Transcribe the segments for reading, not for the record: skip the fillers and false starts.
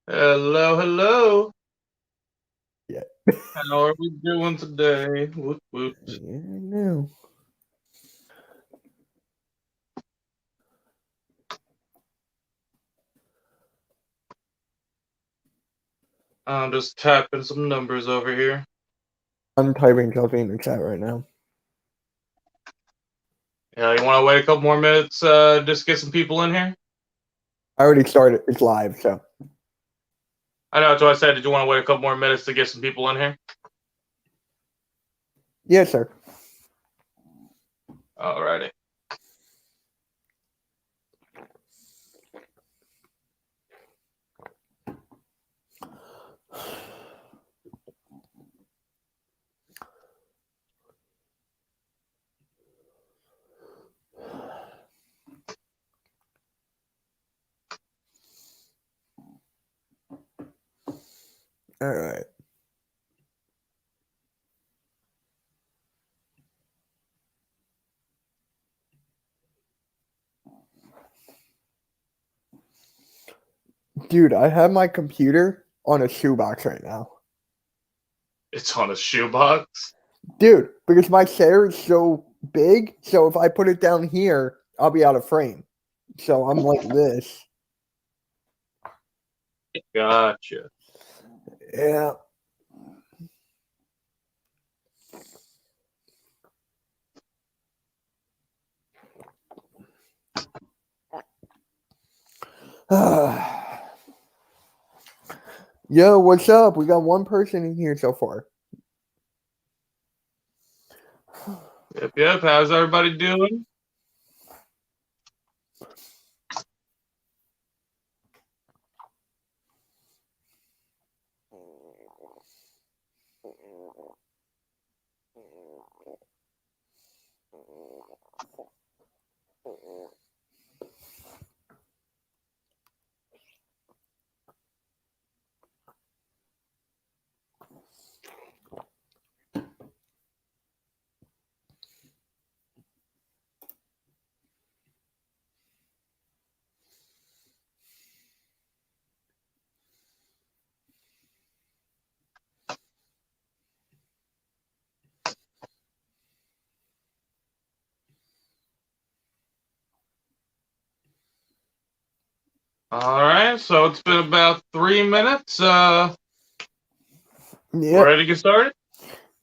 Hello, hello. Yeah. How are we doing today? Woot woot. Yeah, I know. I'm just tapping some numbers over here. I'm typing something in the chat right now. Yeah, you want to wait a couple more minutes, just get some people in here? I already started. It's live, so I know that's what I said. Did you want to wait a couple more minutes to get some people in here? yes, sir. Alrighty. All right. Dude, I have my computer on a shoebox right now. It's on a shoebox. Dude, because my chair is so big, so if I put it down here, I'll be out of frame. So I'm like this. Gotcha. Yeah. Yo, what's up? We got one person in here so far. Yep. How's everybody doing? Alright, so it's been about 3 minutes. We're Yep. ready to get started?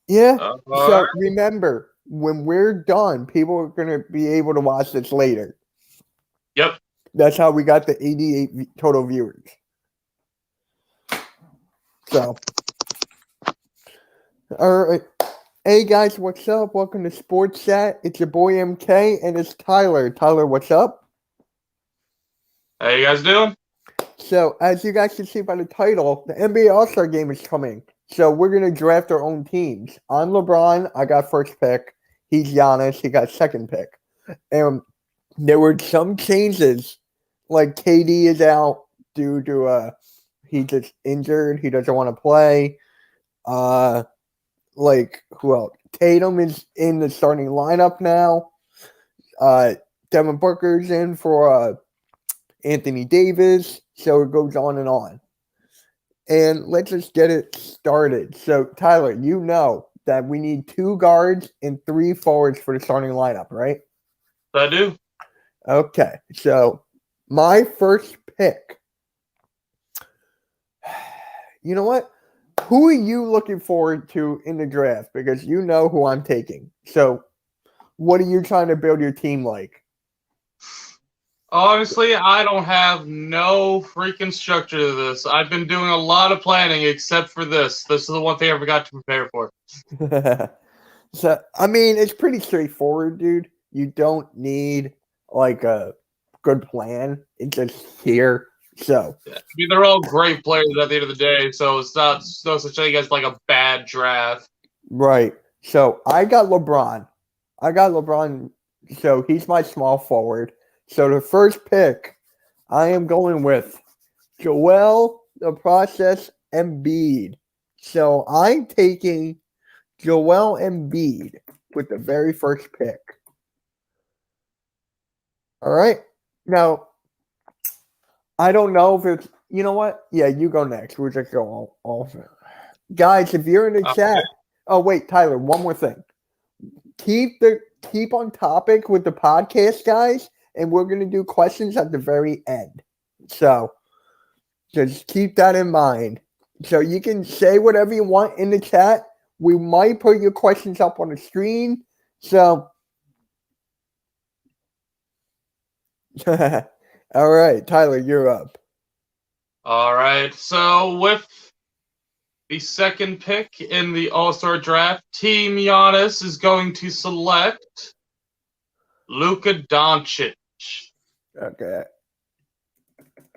Yeah. Alright. So remember, when we're done, people are going to be able to watch this later. Yep. That's how we got the 88 total viewers. So, all right. Hey guys, what's up? Welcome to Sports Chat. It's your boy MK and it's Tyler. Tyler, what's up? How you guys doing? So, as you guys can see by the title, the NBA All Star game is coming. So, we're going to draft our own teams. I'm LeBron. I got first pick. He's Giannis. He got second pick. And there were some changes. Like, KD is out due to he just injured. He doesn't want to play. Like who else? Tatum is in the starting lineup now. Uh, Devin Booker's in for Anthony Davis. So it goes on and on. And let's just get it started. So Tyler, you know that we need 2 guards and 3 forwards for the starting lineup, right? I do. Okay. So my first pick. You know what? Who are you looking forward to in the draft? Because you know who I'm taking. So what are you trying to build your team like? Honestly, I don't have no freaking structure to this. I've been doing a lot of planning except for this. This is the one thing I forgot to prepare for. So I mean, it's pretty straightforward, dude. You don't need like a good plan. It's just here. So Yeah. I mean, they're all great players at the end of the day, so it's not no such thing as like a bad draft. right. So I got LeBron. I got LeBron. So he's my small forward. So the first pick, I am going with Joel the Process Embiid. So I'm taking Joel Embiid with the very first pick. All right. Now, I don't know if it's You know what? Yeah, you go next. We'll just go all of it. Guys, if you're in the Okay. chat. Oh wait, Tyler, one more thing. Keep on topic with the podcast, guys, and we're gonna do questions at the very end. So just keep that in mind. So you can say whatever you want in the chat. We might put your questions up on the screen. So all right, Tyler, you're up. All right. So with the second pick in the All-Star draft, Team Giannis is going to select Luka Doncic. Okay.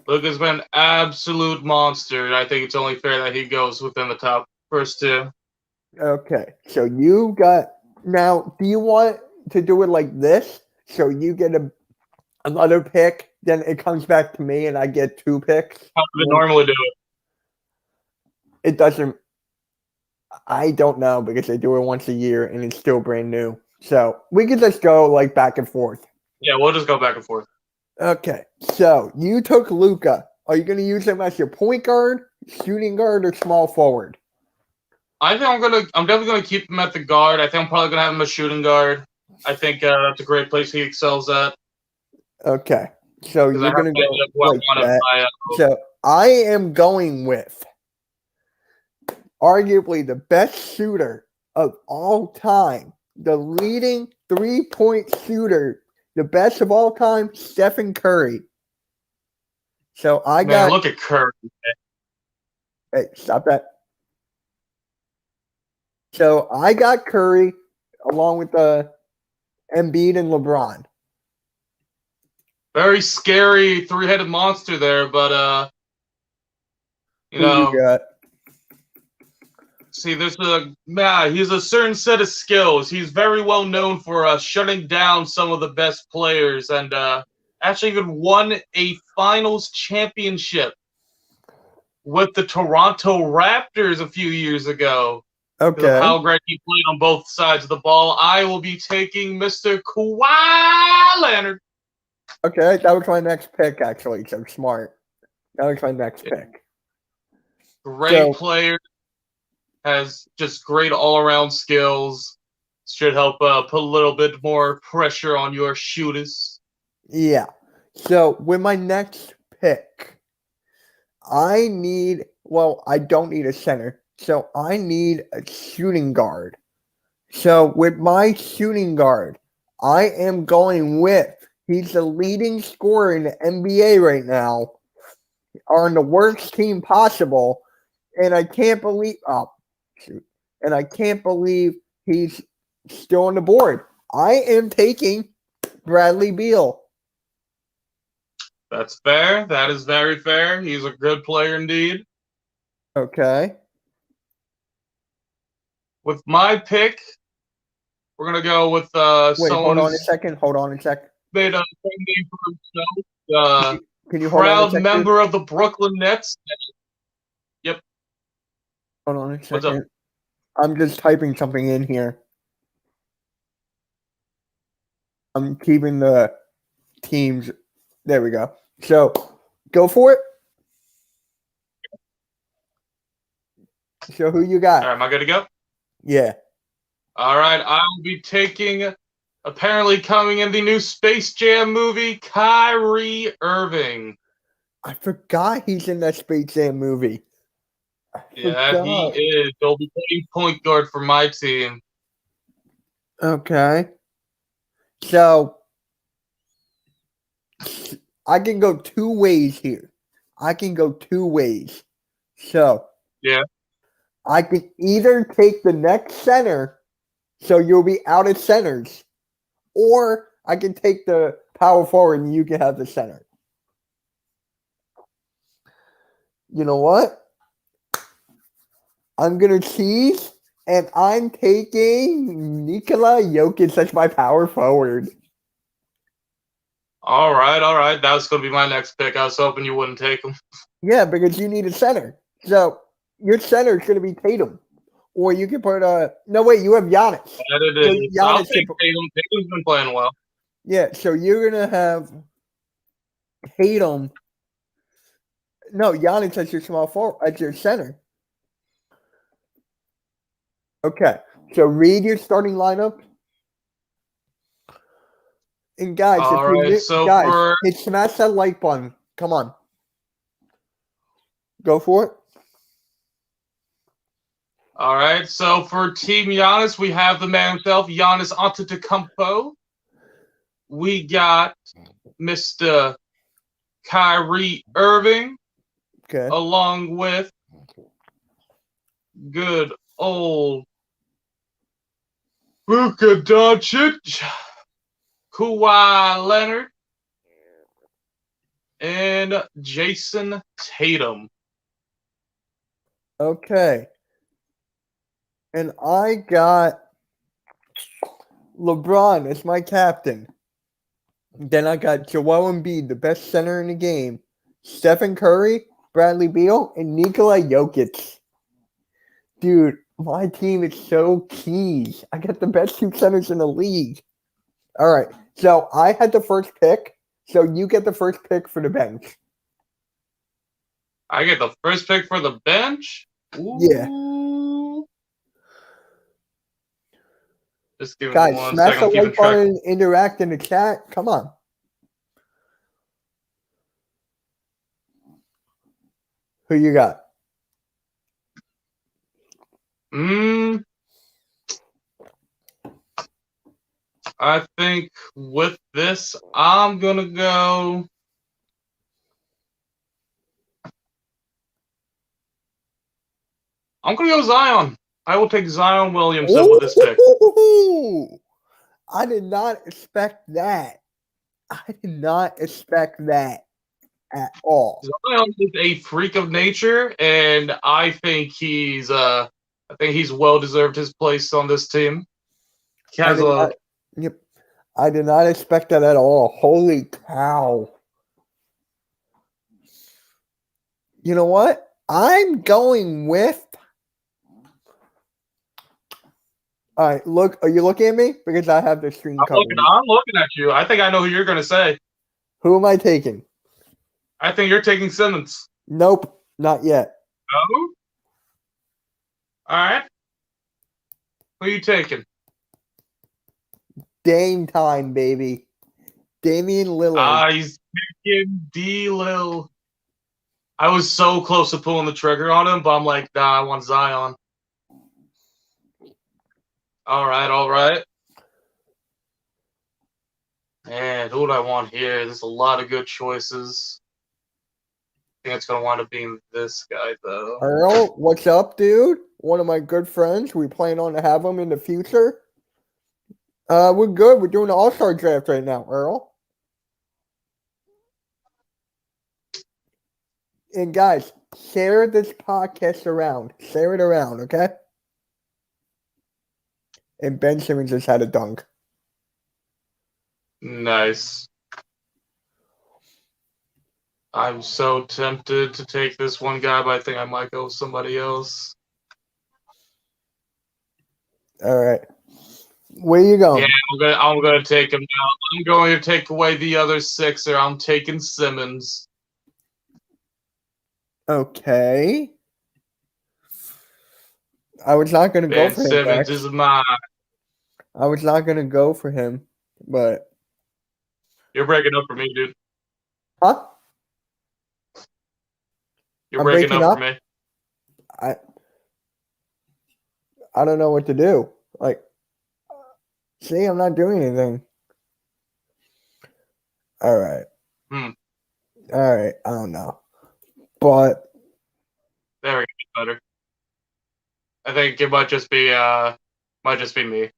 Luka's been an absolute monster. I think it's only fair that he goes within the top first two. Okay. So you got now. Do you want to do it like this? So you get another pick, then it comes back to me, and I get 2 picks. How do we normally do it? It doesn't. I don't know because they do it once a year, and it's still brand new. So we could just go like back and forth. Yeah, we'll just go back and forth. Okay. So you took Luka. Are you going to use him as your point guard, shooting guard, or small forward? I think I'm definitely gonna keep him at the guard. I think I'm probably gonna have him a shooting guard. I think that's a great place he excels at. Okay. So you're going to go like that. My, So I am going with arguably the best shooter of all time, the leading 3-point shooter, the best of all time, Stephen Curry. So I got. look at Curry. Hey, stop that. So I got Curry along with Embiid and LeBron. Very scary 3-headed monster there, but you know, see, there's he's a certain set of skills. He's very well known for shutting down some of the best players, and actually even won a finals championship with the Toronto Raptors a few years ago. Okay. How great he played on both sides of the ball. I will be taking Mr. Kawhi Leonard. Okay, that was my next pick, actually. So smart. That was my next pick. Great player. Has just great all-around skills. Should help put a little bit more pressure on your shooters. Yeah. So with my next pick, I don't need a center. So I need a shooting guard. So with my shooting guard, I am going with, he's the leading scorer in the NBA right now, on the worst team possible, and I can't believe he's still on the board. I am taking Bradley Beal. That's fair. That is very fair. He's a good player indeed. Okay. With my pick, we're gonna go with Wait, hold on a second. Made a name for himself. Can you hold on a proud second? member of the Brooklyn Nets. Yep. Hold on a second. What's up? I'm just typing something in here. I'm keeping the teams. There we go. So, go for it. So, who you got? All right, am I good to go? Yeah. All right, I will be taking, apparently coming in the new Space Jam movie, Kyrie Irving. I forgot he's in that Space Jam movie. Yeah, he is. He'll be playing point guard for my team. Okay. So, I can go 2 ways here. So, yeah, I can either take the next center, so you'll be out of centers, or I can take the power forward and you can have the center. You know what? I'm going to cheese, and I'm taking Nikola Jokic as my power forward. All right. That was going to be my next pick. I was hoping you wouldn't take him. Yeah, because you need a center. So your center is going to be Tatum. Or you can put no, wait, you have Giannis. That it is. So I'll take Tatum. Tatum's been playing well. Yeah, so you're going to have Tatum. No, Giannis as your small forward, as your center. Okay, so read your starting lineup. And guys, All right, so for hit smash that like button. Come on. Go for it. all right, so for Team Giannis, we have the man himself, Giannis Antetokounmpo. We got Mr. Kyrie Irving, Okay. along with good old Luka Doncic, Kawhi Leonard, and Jason Tatum. Okay. And I got LeBron as my captain. Then I got Joel Embiid, the best center in the game, Stephen Curry, Bradley Beal, and Nikola Jokic. Dude, my team is so keys. I got the best two centers in the league. All right. So I had the first pick. So you get the first pick for the bench. I get the first pick for the bench? Ooh. Yeah. Just give me Guys, one smash second. the like button, interact in the chat. Come on. Who you got? I think with this, I'm going to go. I'm going to go Zion. I will take Zion Williamson with this pick. I did not expect that. I did not expect that at all. Zion is a freak of nature, and I think he's well deserved his place on this team. He has I did not expect that at all. Holy cow. You know what? I'm going with. All right, look. Are you looking at me? Because I have the screen covered. I'm looking at you. I think I know who you're going to say. Who am I taking? I think you're taking Simmons. Nope, not yet. No? All right. Who are you taking? Dame time, baby. Damian Lillard. He's picking D-Lil. I was so close to pulling the trigger on him, but I'm like, nah, I want Zion. All right. Man, who do I want here? There's a lot of good choices. I think it's going to wind up being this guy, though. Earl, what's up, dude? One of my good friends. We plan on to have him in the future. We're good. We're doing an all-star draft right now, Earl. And guys, share this podcast around. Share it around, okay? And Ben Simmons just had a dunk. Nice. I'm so tempted to take this one guy, but I think I might go with somebody else. All right. Where you going? Yeah, I'm gonna take him now. I'm going to take away the other Sixer. I'm taking Simmons. Okay. I was not going to go for him. Simmons is mine. I was not going to go for him, but you're breaking up for me, dude. Huh? You're breaking up for me. I don't know what to do. Like, see, I'm not doing anything. All right. All right. I don't know. But there we go. Better. I think it might just be me.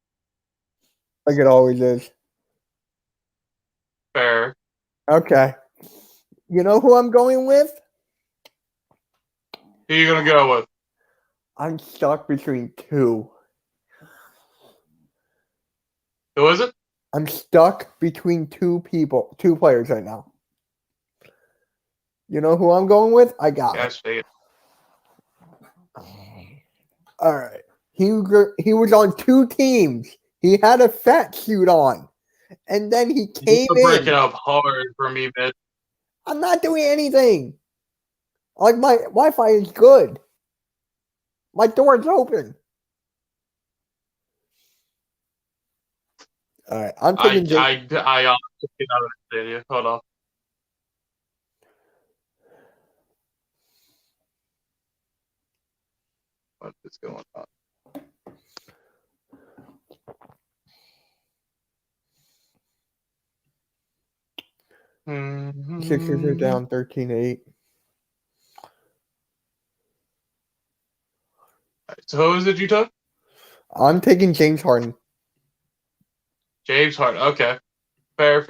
Like it always is. Fair. Okay. You know who I'm going with? Who are you gonna go with? I'm stuck between two. Who is it? I'm stuck between two players right now. You know who I'm going with? I got it. All right. He was on two teams. He had a fat suit on. And then he came in. You're breaking up hard for me, man. I'm not doing anything. Like my Wi-Fi is good. My door's open. All right, I'm taking James. I honestly cannot understand you. Hold on. What is going on? Sixers are down 13-8. So who is it you took? I'm taking James Harden. James Harden. Okay. Fair.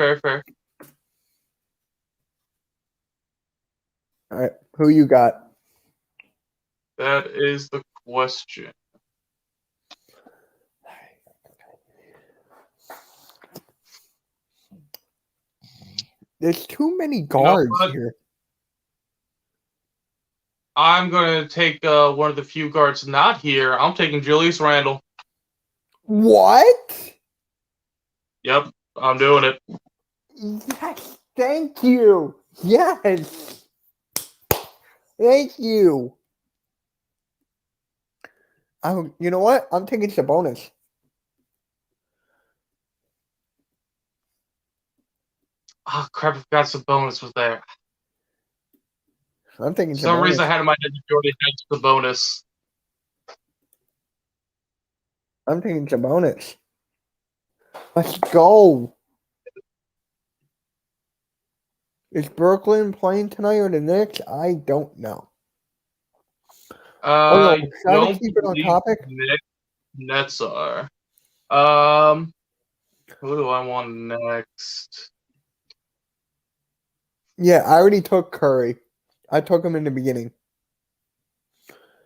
All right, who you got? That is the question. There's too many guards here. I'm going to take one of the few guards not here. I'm taking Julius Randle. What? Yep, I'm doing it. Yes, thank you. Yes. Thank you. You know what? I'm taking Sabonis. Oh, crap, I forgot Sabonis was there. I'm taking For some Sabonis. reason, I had in my head Jordan had Sabonis. I'm taking Sabonis. Let's go. Is Brooklyn playing tonight or the Knicks? I don't know. I try to keep it on topic. Nets are. Who do I want next? Yeah, I already took Curry. I took him in the beginning.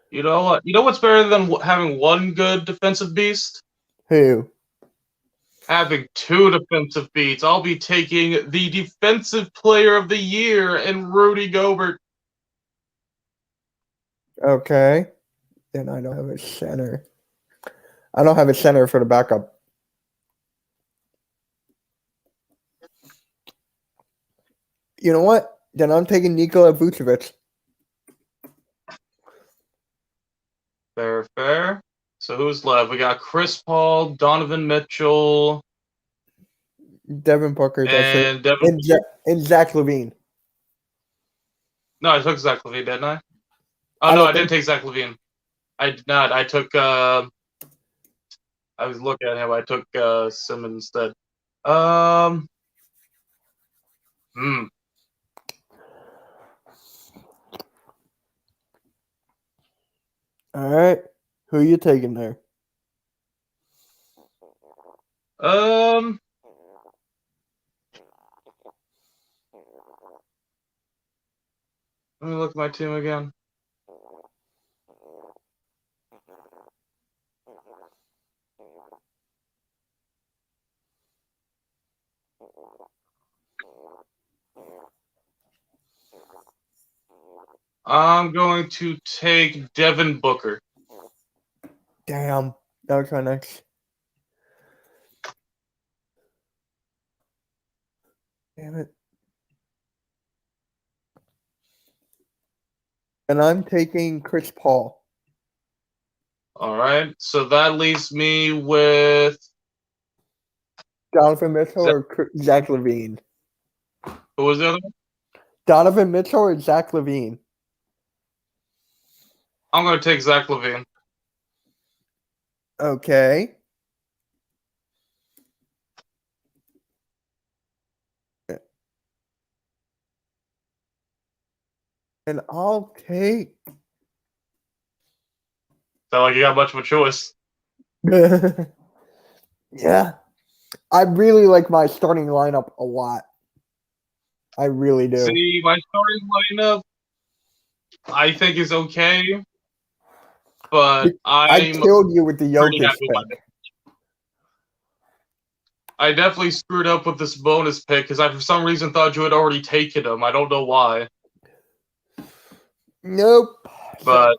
You know what? You know what's better than having one good defensive beast? Who? Having two defensive beats. I'll be taking the defensive player of the year in Rudy Gobert. Okay. Then I don't have a center. I don't have a center for the backup. You know what? Then I'm taking Nikola Vucevic. Fair. So who's left? We got Chris Paul, Donovan Mitchell, Devin Booker. and and Zach LaVine. No, I took Zach LaVine, didn't I? Oh, no, I didn't take Zach LaVine. I did not. I took I was looking at him. I took Simmons instead. All right. Who are you taking there? Let me look at my team again. I'm going to take Devin Booker. Damn. That was my next. Damn it. And I'm taking Chris Paul. All right. So that leaves me with Donovan Mitchell or Zach LaVine. Who was the other one? Donovan Mitchell or Zach LaVine? I'm going to take Zach LaVine. Okay. And I'll take. Sound like you got much of a choice. Yeah. I really like my starting lineup a lot. I really do. See, my starting lineup, I think is okay, but I killed you with the Jokic pick. I definitely screwed up with this bonus pick because I, for some reason, thought you had already taken him. I don't know why. Nope. But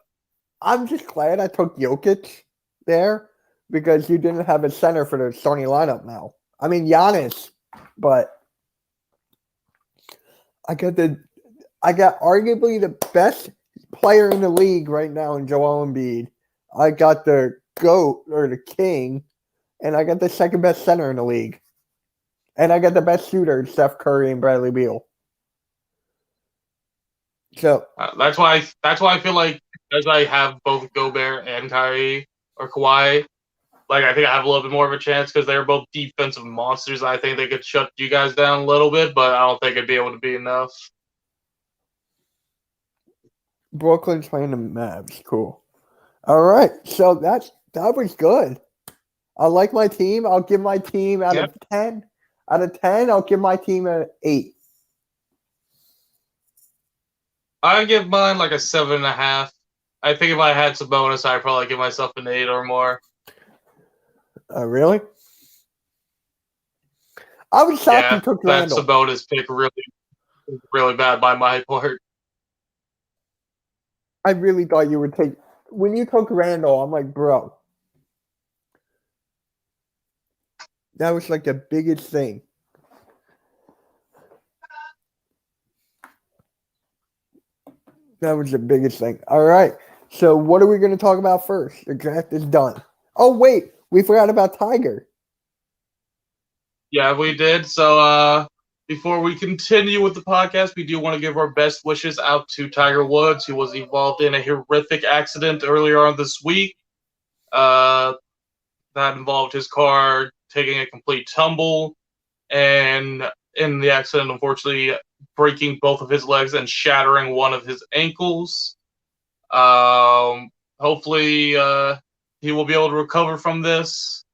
I'm just glad I took Jokic there because you didn't have a center for the starting lineup now. I mean, Giannis, but I got the I got arguably the best player in the league right now in Joel Embiid. I got the GOAT or the king, and I got the second best center in the league. And I got the best shooter, Steph Curry and Bradley Beal. So That's why I feel like as I have both Gobert and Kyrie or Kawhi, like I think I have a little bit more of a chance because they're both defensive monsters. I think they could shut you guys down a little bit, but I don't think it'd be able to be enough. Brooklyn's playing the Mavs. Cool. All right. So that was good. I like my team. I'll give my team out of 10. Out of 10, I'll give my team an 8. I give mine like a 7.5. I think if I had some bonus, I'd probably give myself an 8 or more. Really? I was shocked you took Randall. That's a bonus pick, really bad by my part. I really thought you would take. When you took Randall, I'm like, bro. That was like the biggest thing. That was the biggest thing. All right. So what are we going to talk about first? The draft is done. Oh, wait. We forgot about Tiger. Yeah, we did. So before we continue with the podcast, we do want to give our best wishes out to Tiger Woods, who was involved in a horrific accident earlier on this week. That involved his car taking a complete tumble, and in the accident, unfortunately, breaking both of his legs and shattering one of his ankles. Hopefully, he will be able to recover from this,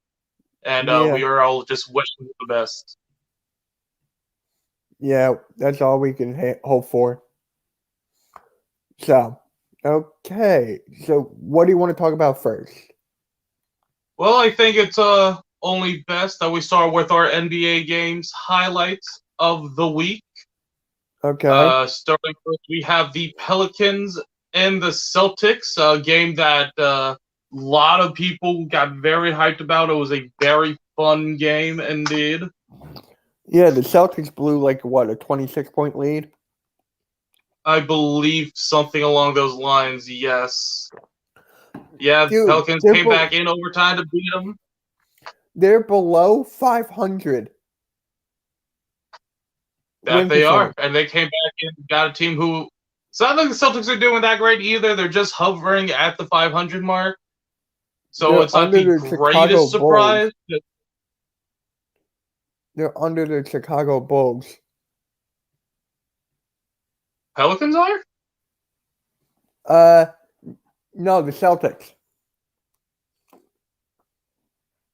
and we are all just wishing him the best. Yeah, that's all we can hope for. So, okay. So, what do you want to talk about first? Well, I think it's only best that we start with our NBA games highlights of the week. Okay. Starting first, we have the Pelicans and the Celtics, a game that a lot of people got very hyped about. It was a very fun game indeed. Yeah, the Celtics blew like what, a 26-point lead? I believe something along those lines, yes. Yeah, Dude, Pelicans came back in overtime to beat them. They're below 500. That they are. And they came back and got a team who... It's not like the Celtics are doing that great either. They're just hovering at the 500 mark. So it's not the greatest surprise. They're under the Chicago Bulls. Pelicans are? No, the Celtics.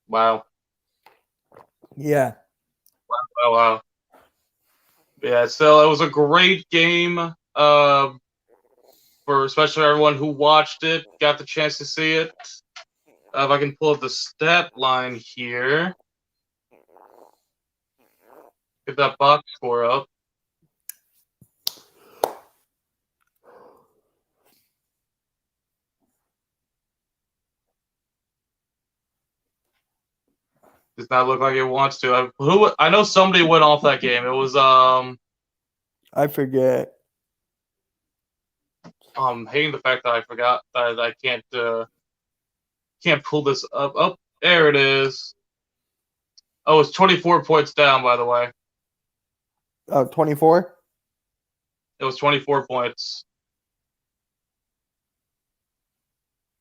Wow. Yeah. Wow. Yeah, so it was a great game for especially everyone who watched it, got the chance to see it. If I can pull up the stat line here. Get that box score up. Does not look like it wants to. I know somebody went off that game. It was I forget. I'm hating the fact that I forgot that I can't pull this up. Oh, there it is. Oh, it's 24 points down, by the way. Oh, 24? It was 24 points.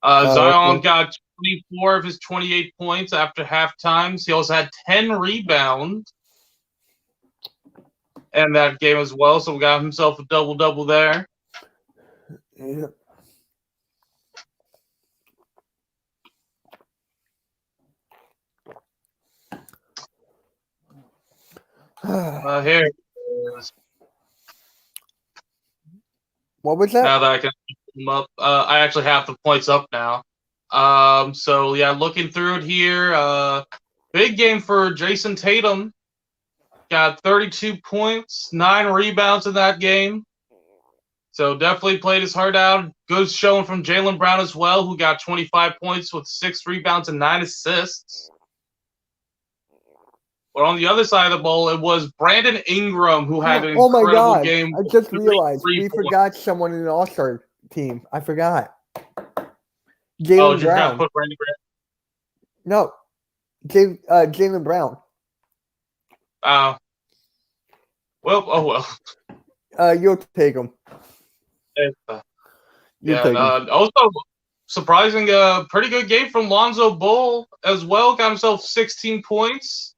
Zion got 24 of his 28 points after halftime. He also had 10 rebounds in that game as well, so we got himself a double-double there. Yeah. Here it is. What was that? Now that I can pick them up, I actually have the points up now. So yeah, looking through it here, big game for Jason Tatum. Got 32 points, 9 rebounds in that game. So definitely played his heart out. Good showing from Jaylen Brown as well, who got 25 points with 6 rebounds and 9 assists. But on the other side of the ball, it was Brandon Ingram who had an Oh my incredible God! game. I just with realized 33 we points. forgot someone in the All-Star team. I forgot. Oh, Jaylen just gotta Brown. put Brandon Graham. No, Jaylen Brown. Well, oh well. You'll take him. You'll Yeah, take him. and also surprising, pretty good game from Lonzo Ball as well. Got himself 16 points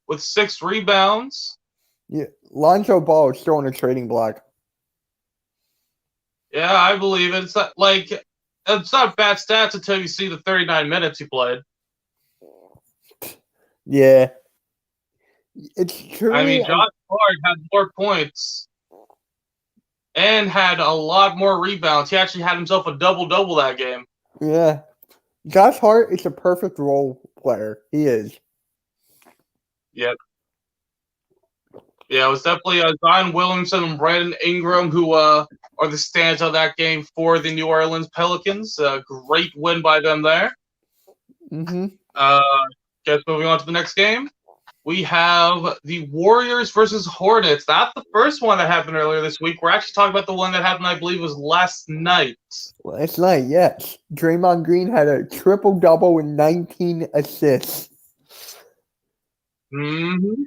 with 6 rebounds. Yeah, Lonzo Ball is still on a trading block. Yeah, I believe it. It's not bad stats until you see the 39 minutes he played. Yeah, it's true. I mean, Josh Hart had more points and had a lot more rebounds. He actually had himself a double-double that game. Yeah, Josh Hart is a perfect role player. He is. Yep. Yeah, it was definitely Zion Williamson and Brandon Ingram who are the stands of that game for the New Orleans Pelicans. Great win by them there. Mm-hmm. Guess moving on to the next game. We have the Warriors versus Hornets. That's the first one that happened earlier this week. We're actually talking about the one that happened, I believe, was last night. Last night, yes. Draymond Green had a triple-double with 19 assists. Mm-hmm.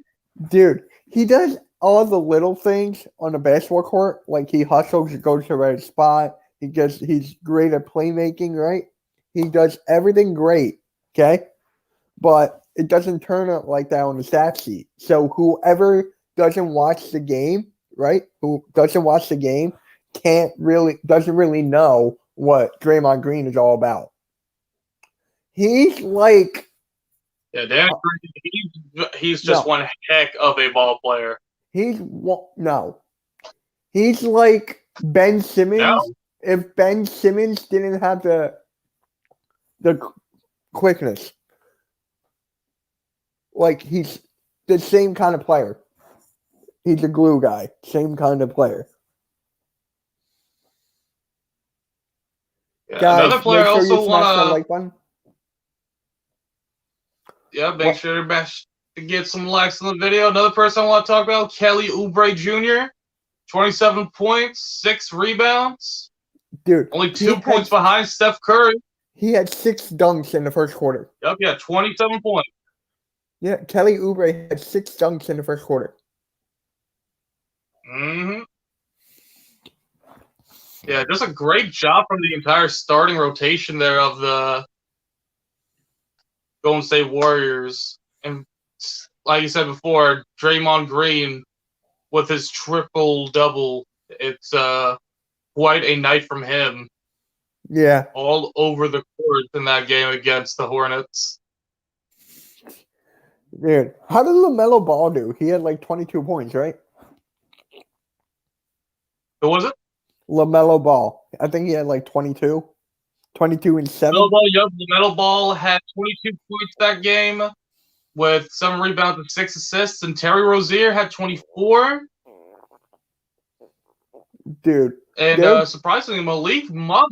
Dude, he does all the little things on the basketball court. Like he hustles, goes to the right spot. He's great at playmaking, right? He does everything great, okay? But it doesn't turn out like that on the stat sheet. So whoever doesn't watch the game, right? Who doesn't watch the game doesn't really know what Draymond Green is all about. He's like Yeah, he's just one heck of a ball player. He's like Ben Simmons. No. If Ben Simmons didn't have the quickness, like he's the same kind of player. He's a glue guy, same kind of player. Yeah, Guys, another player make sure also you smash the want like button. Yeah, make sure to get some likes on the video. Another person I want to talk about, Kelly Oubre Jr. 27 points, 6 rebounds. Dude, only 2 points behind Steph Curry. He had 6 dunks in the first quarter. Yep, yeah, 27 points. Yeah, Kelly Oubre had 6 dunks in the first quarter. Mm-hmm. Yeah, just a great job from the entire starting rotation there of the Golden State Warriors. And like you said before, Draymond Green with his triple-double. It's quite a night from him. Yeah. All over the court in that game against the Hornets. Dude, how did LaMelo Ball do? He had like 22 points, right? Who was it? LaMelo Ball. I think he had like 22. 22 and 7. LaMelo Ball had 22 points that game with 7 rebounds and 6 assists. And Terry Rozier had 24. Dude. And surprisingly, Malik Monk,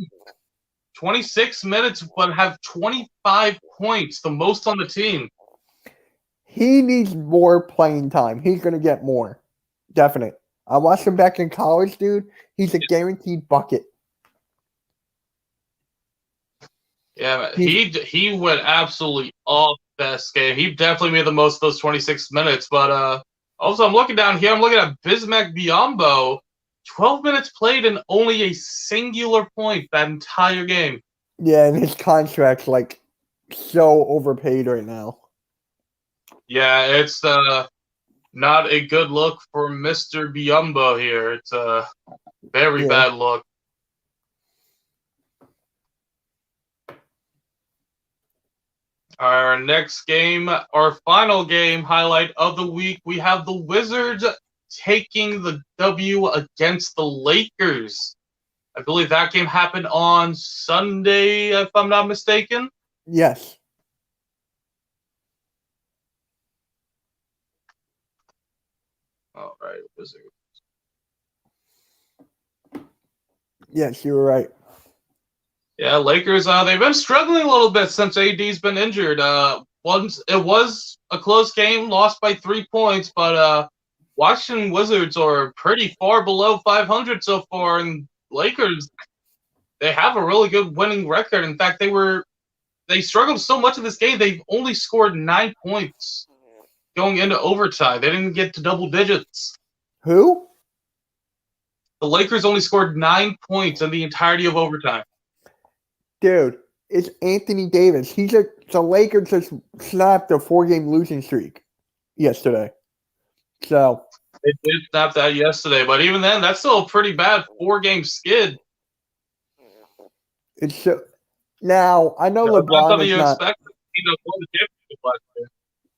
26 minutes, but have 25 points, the most on the team. He needs more playing time. He's going to get more. Definite. I watched him back in college, dude. He's a guaranteed bucket. Yeah, he went absolutely off best game. He definitely made the most of those 26 minutes. But also, I'm looking down here. I'm looking at Bismack Biyombo. 12 minutes played and only a singular point that entire game. Yeah, and his contract's like so overpaid right now. Yeah, it's not a good look for Mr. Biyombo here. It's a very bad look. Our next game, our final game highlight of the week, we have the Wizards taking the W against the Lakers. I believe that game happened on Sunday, if I'm not mistaken. Yes. All right, Wizards. Yes, you were right. Yeah, Lakers, they've been struggling a little bit since AD's been injured. once it was a close game, lost by 3 points, but Washington Wizards are pretty far below 500 so far, and Lakers, they have a really good winning record. In fact, they struggled so much in this game, they've only scored 9 points going into overtime. They didn't get to double digits. Who? The Lakers only scored 9 points in the entirety of overtime. Dude, it's Anthony Davis. The Lakers just snapped a 4-game losing streak yesterday. So They did snap that yesterday, but even then, that's still a pretty bad 4-game skid. it's now I know That's LeBron something is you not. expect. Won the championship last year.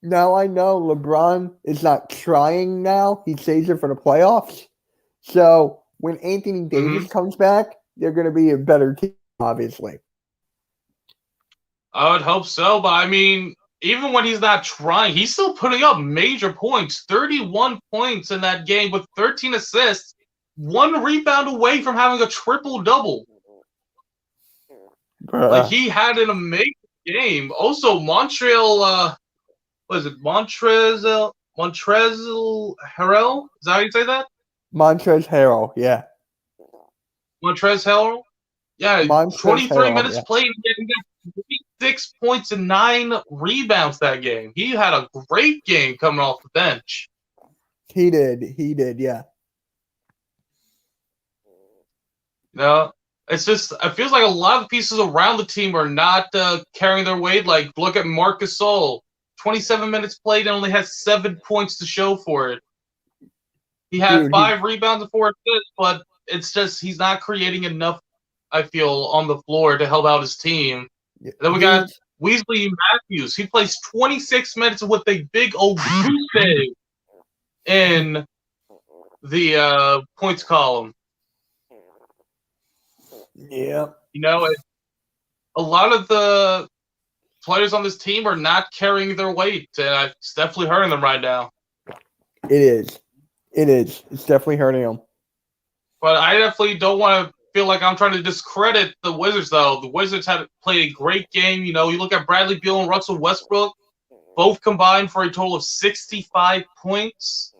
Now I know LeBron is not trying now. He saves it for the playoffs. So when Anthony Davis comes back, they're going to be a better team, obviously. I would hope so, but I mean, even when he's not trying, he's still putting up major points. 31 points in that game with 13 assists, 1 rebound away from having a triple-double. Like, he had an amazing game. Also, Montrezl Harrell? Is that how you say that? Montrezl Harrell, yeah. Montrezl Harrell? Yeah, Montrezl 23 Harrell, minutes yeah. played and getting 6 points and 9 rebounds that game. He had a great game coming off the bench. He did, yeah. No, it's just, it feels like a lot of the pieces around the team are not carrying their weight. Like, look at Marc Gasol. 27 minutes played and only has 7 points to show for it. He had 5 rebounds and 4 assists, but it's just he's not creating enough, I feel, on the floor to help out his team. And then we got Weasley Matthews. He plays 26 minutes with a big old goose egg in the points column. Yeah. You know, a lot of the players on this team are not carrying their weight, and it's definitely hurting them right now. It is. It's definitely hurting them. But I definitely don't want to feel like I'm trying to discredit the Wizards, though. The Wizards had played a great game. You know, you look at Bradley Beal and Russell Westbrook, both combined for a total of 65 points.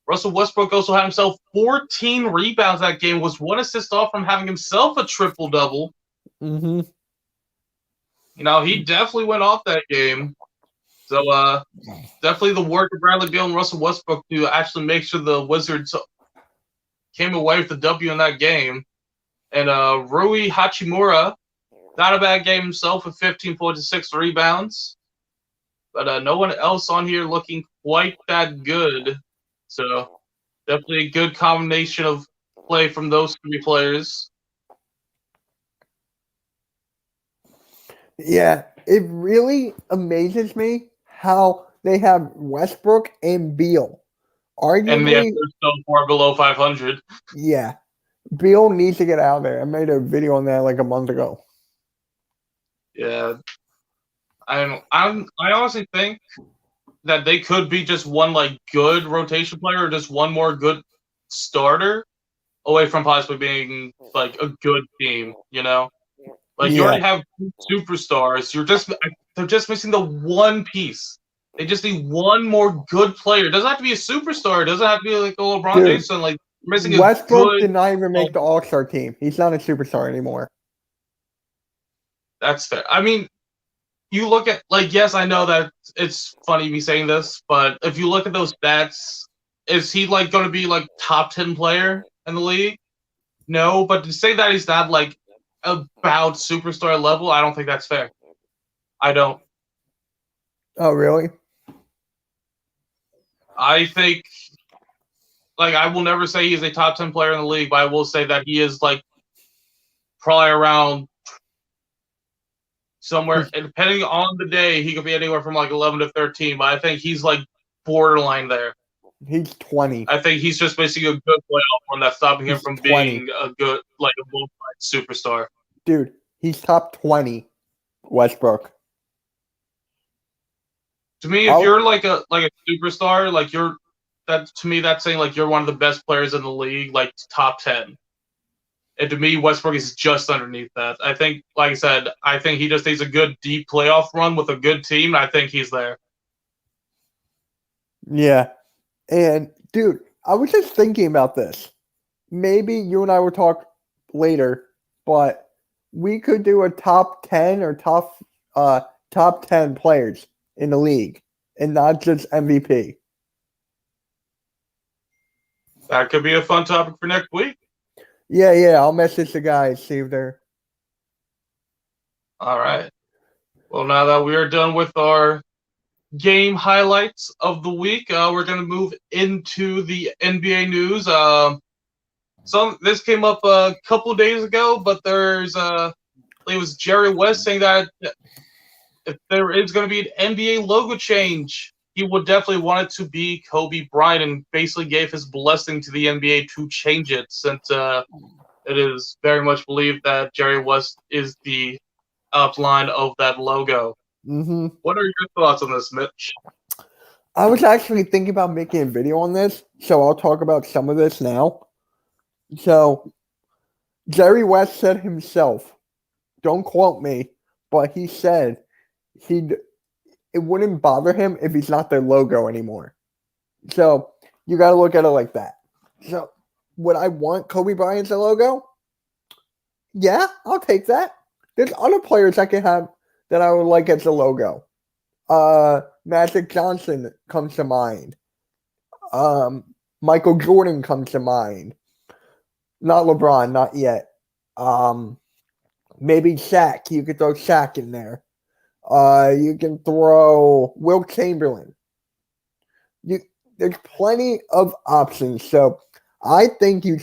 Russell Westbrook also had himself 14 rebounds that game, was 1 assist off from having himself a triple-double. Mm-hmm. You know, he definitely went off that game. So, definitely the work of Bradley Beal and Russell Westbrook to actually make sure the Wizards came away with the W in that game. And Rui Hachimura, not a bad game himself with 15 points and 6 rebounds. But no one else on here looking quite that good. So, definitely a good combination of play from those 3 players. Yeah, it really amazes me how they have Westbrook and Beal. Arguably, And they're so far below 500. Yeah. Beal needs to get out of there. I made a video on that like a month ago. Yeah. I honestly think that they could be just one like good rotation player or just one more good starter away from possibly being like a good team, you know? Like you already have 2 superstars. They're just missing the one piece. They just need one more good player. It doesn't have to be a superstar. It doesn't have to be like a LeBron James. Like missing Westbrook did not even make the All-Star team. He's not a superstar anymore. That's fair. I mean, you look at yes, I know that it's funny me saying this, but if you look at those stats, is he like going to be like top 10 player in the league? No, but to say that he's not like about superstar level, I don't think that's fair. I don't. Oh, really? I think, I will never say he's a top 10 player in the league, but I will say that he is, probably around somewhere, depending on the day, he could be anywhere from, 11 to 13, but I think he's, borderline there. He's 20. I think he's just basically a good playoff one that's stopping him from being a good, a bona fide superstar. Dude, he's top 20, Westbrook. To me, if you're a superstar, to me that's saying you're one of the best players in the league, top 10. And to me, Westbrook is just underneath that. I think, like I said, I think he just needs a good deep playoff run with a good team. I think he's there. Yeah. And dude, I was just thinking about this. Maybe you and I will talk later, but we could do a top 10 or top 10 players in the league and not just MVP. That could be a fun topic for next week. Yeah. I'll message the guys, see if they're. All right. Well, now that we are done with our game highlights of the week, we're going to move into the NBA news. This came up a couple of days ago, but it was Jerry West saying that if there is going to be an NBA logo change, he would definitely want it to be Kobe Bryant, and basically gave his blessing to the NBA to change it, since it is very much believed that Jerry West is the outline of that logo. Mm-hmm. What are your thoughts on this, Mitch? I was actually thinking about making a video on this, so I'll talk about some of this now. So, Jerry West said himself, don't quote me, but he said it wouldn't bother him if he's not their logo anymore. So, you got to look at it like that. So, would I want Kobe Bryant's logo? Yeah, I'll take that. There's other players I can have that I would like as a logo. Magic Johnson comes to mind. Michael Jordan comes to mind. Not LeBron, not yet. Maybe Shaq. You could throw Shaq in there. You can throw Wilt Chamberlain. There's plenty of options. So I think we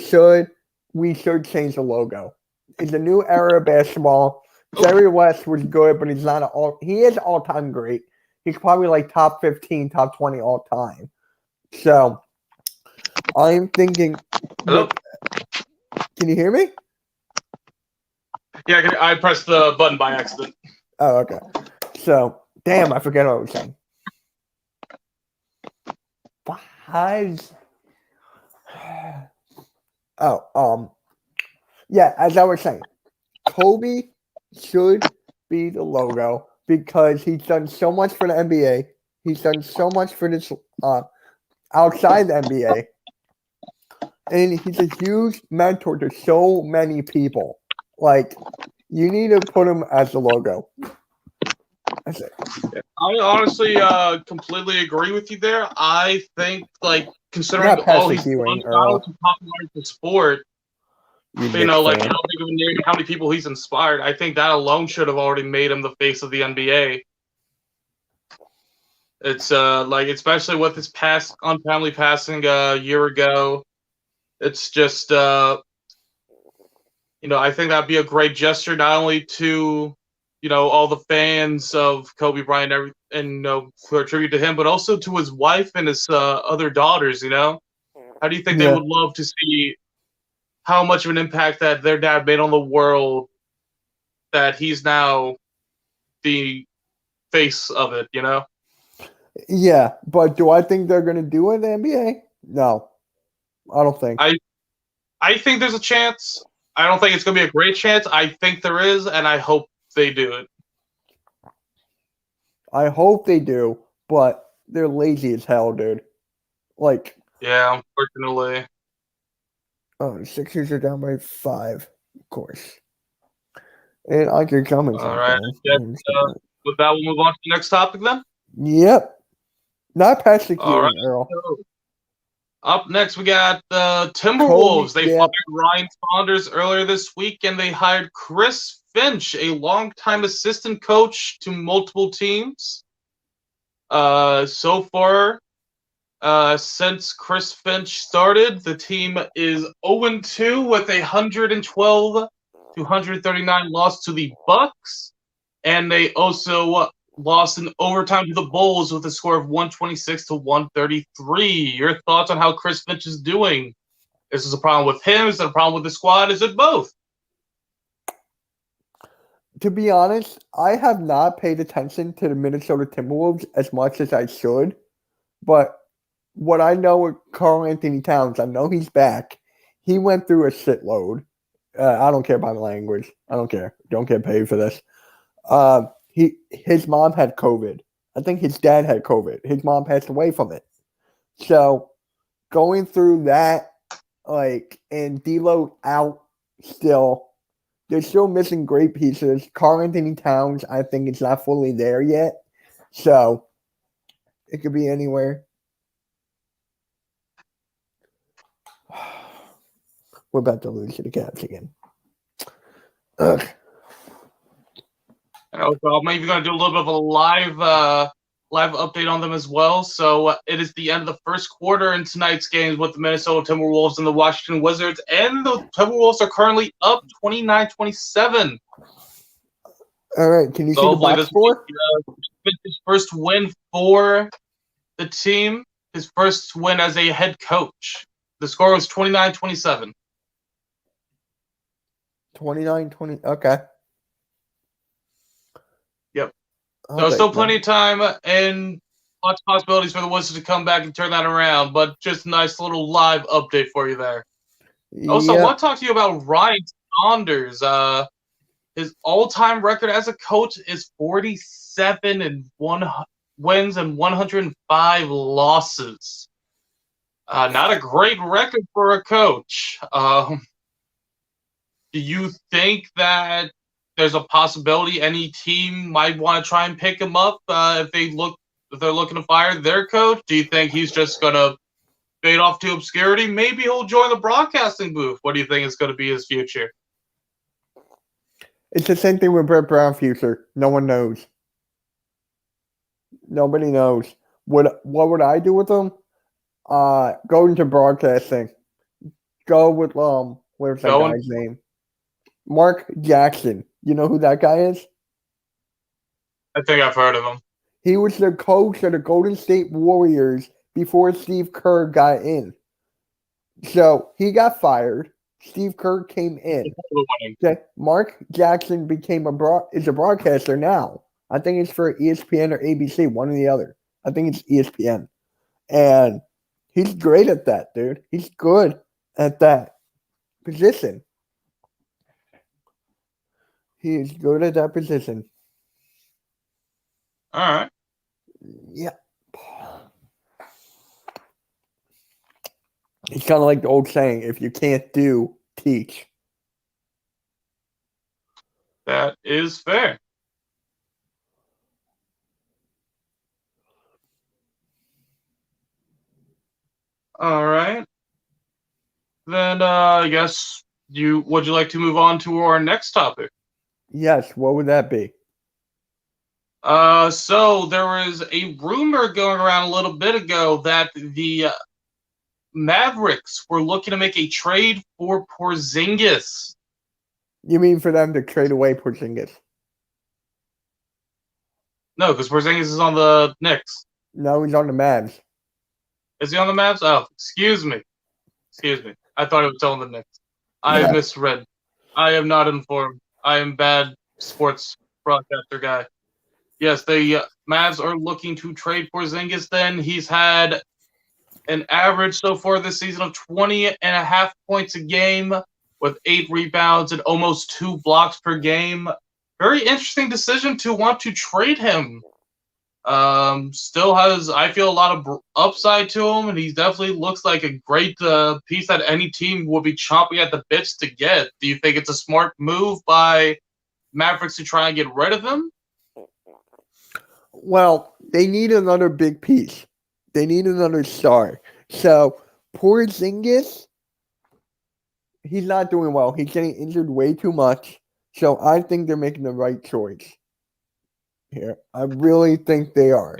should change the logo. It's a new era of basketball. Jerry West was good, but he's not he is all-time great. He's probably like top 15, top 20 all time. So I'm thinking. Hello? Can you hear me? Yeah, I pressed the button by accident. Oh, okay. So, damn, I forget what I was saying. Yeah, as I was saying, Kobe should be the logo because he's done so much for the NBA. He's done so much for this outside the NBA. And he's a huge mentor to so many people. Like, you need to put him as the logo. That's it. I honestly completely agree with you there. I think, like, considering all he's done to popularize the sport, like how big of a name, how many people he's inspired, I think that alone should have already made him the face of the NBA. It's like, especially with his untimely passing a year ago. It's just I think that'd be a great gesture, not only to all the fans of Kobe Bryant and for a tribute to him, but also to his wife and his other daughters. How do you think they would love to see how much of an impact that their dad made on the world, that he's now the face of it, Yeah, but do I think they're going to do it in the NBA? No, I don't think. I think there's a chance. I don't think it's going to be a great chance. I think there is, and I hope they do it. I hope they do, but they're lazy as hell, dude. Like. Yeah, unfortunately. Oh, the Sixers are down by 5, of course. And Andre Drummond's all right. With that, we'll move on to the next topic then? Yep. Not Patrick Ewing, Earl. So, up next, we got the Timberwolves. They fired Ryan Saunders earlier this week, and they hired Chris Finch, a longtime assistant coach to multiple teams. So far, since Chris Finch started, the team is 0-2 with a 112-139 loss to the Bucks, and they also lost in overtime to the Bulls with a score of 126-133. Your thoughts on how Chris Finch is doing? Is this a problem with him? Is it a problem with the squad? Is it both? To be honest, I have not paid attention to the Minnesota Timberwolves as much as I should, but what I know with Karl Anthony Towns, I know he's back. He went through a shitload. I don't care about language. I don't care. Don't get paid for this. His mom had COVID. I think his dad had COVID. His mom passed away from it. So going through that, and D'Lo out still. They're still missing great pieces. Karl Anthony Towns, I think, is not fully there yet. So it could be anywhere. We're about to lose to the Cavs again. Ugh. So I'm maybe going to do a little bit of a live update on them as well. So it is the end of the first quarter in tonight's games with the Minnesota Timberwolves and the Washington Wizards, and the Timberwolves are currently up 29-27. All right, can you see the box score? His first win for the team, his first win as a head coach. The score was 29-27. 29-20. Okay. Yep. So still plenty of time and lots of possibilities for the Wizards to come back and turn that around, but just a nice little live update for you there. Also, I want to talk to you about Ryan Saunders. His all-time record as a coach is 47 and 1 wins and 105 losses. Not a great record for a coach. Do you think that there's a possibility any team might want to try and pick him up if they're looking to fire their coach? Do you think he's just gonna fade off to obscurity? Maybe he'll join the broadcasting booth. What do you think is going to be his future? It's the same thing with Brett Brown's future. No one knows. Nobody knows. What would I do with him? Go into broadcasting. Go with where's that guy's name? Mark Jackson. You know who that guy is? I think I've heard of him. He was the coach of the Golden State Warriors before Steve Kerr got in. So he got fired. Steve Kerr came in. Okay. Mark Jackson is a broadcaster now. I think it's for ESPN or ABC, one or the other. I think it's ESPN. And he's great at that, dude. He's good at that position. He is good at that position. All right. Yeah. It's kind of like the old saying, if you can't do, teach. That is fair. All right. Then I guess would you like to move on to our next topic? Yes, what would that be? So there was a rumor going around a little bit ago that the Mavericks were looking to make a trade for Porzingis. You mean for them to trade away Porzingis? No, because Porzingis is on the Knicks. No, he's on the Mavs. Is he on the Mavs? Oh, excuse me. I thought it was on the Knicks. I misread. I am not informed. I am bad sports broadcaster guy. Yes, the Mavs are looking to trade Porzingis then. He's had an average so far this season of 20.5 points a game with 8 rebounds and almost 2 blocks per game. Very interesting decision to want to trade him. Still has, I feel, a lot of upside to him, and he definitely looks like a great piece that any team would be chomping at the bits to get. Do you think it's a smart move by Mavericks to try and get rid of him? Well, they need another big piece. They need another star. So, Porzingis, he's not doing well. He's getting injured way too much. So, I think they're making the right choice here. I really think they are.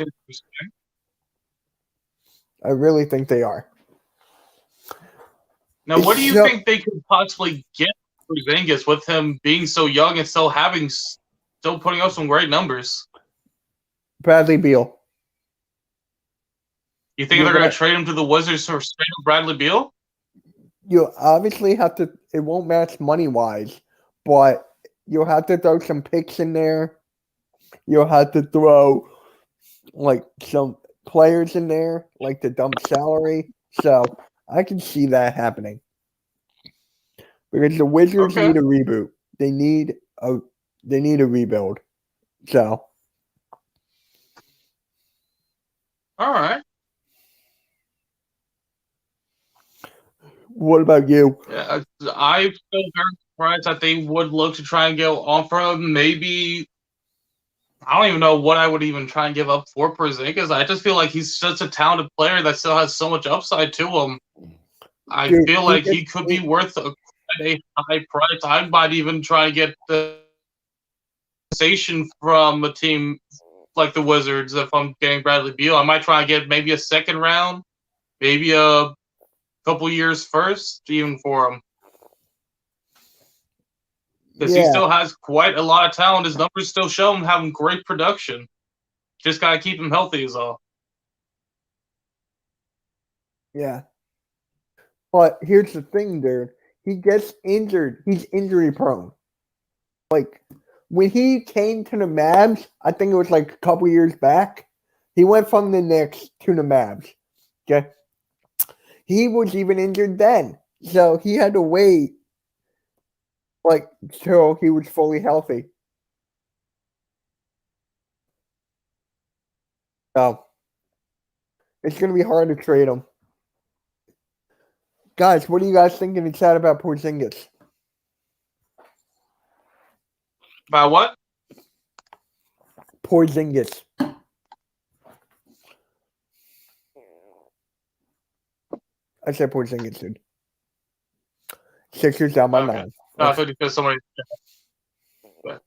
Now, what do you think they could possibly get Porzingis with him being so young and still putting up some great numbers? Bradley Beal. You think they're going to trade him to the Wizards for straight up Bradley Beal? You obviously have to. It won't match money-wise, but you'll have to throw some picks in there. You'll have to throw, some players in there, the dump salary. So, I can see that happening. because the Wizards Okay. need a reboot. They need a rebuild. So All right. what about you? Yeah, I feel very surprised that they would look to try and go on for him. Maybe I don't even know what I would even try and give up for Porzingis. I just feel like he's such a talented player that still has so much upside to him. I Dude, feel like he could be worth quite a high price. I might even try and get the compensation from a team like the Wizards if I'm getting Bradley Beal. I might try and get maybe a second round, maybe a couple years first, even for him. Because he yeah, still has quite a lot of talent. His numbers still show him having great production. Just gotta keep him healthy is all. yeah. But here's the thing, dude. He gets injured. He's injury prone. Like when he came to the Mavs, I think it was like a couple years back. He went from the Knicks to the Mavs. Okay. He was even injured then. So he had to wait like till he was fully healthy. So it's gonna be hard to trade him. Guys, what are you guys thinking in chat about Porzingis? About what? Porzingis. I said Porzingis, dude. Sixers down by Okay. 9. No, I thought because somebody. All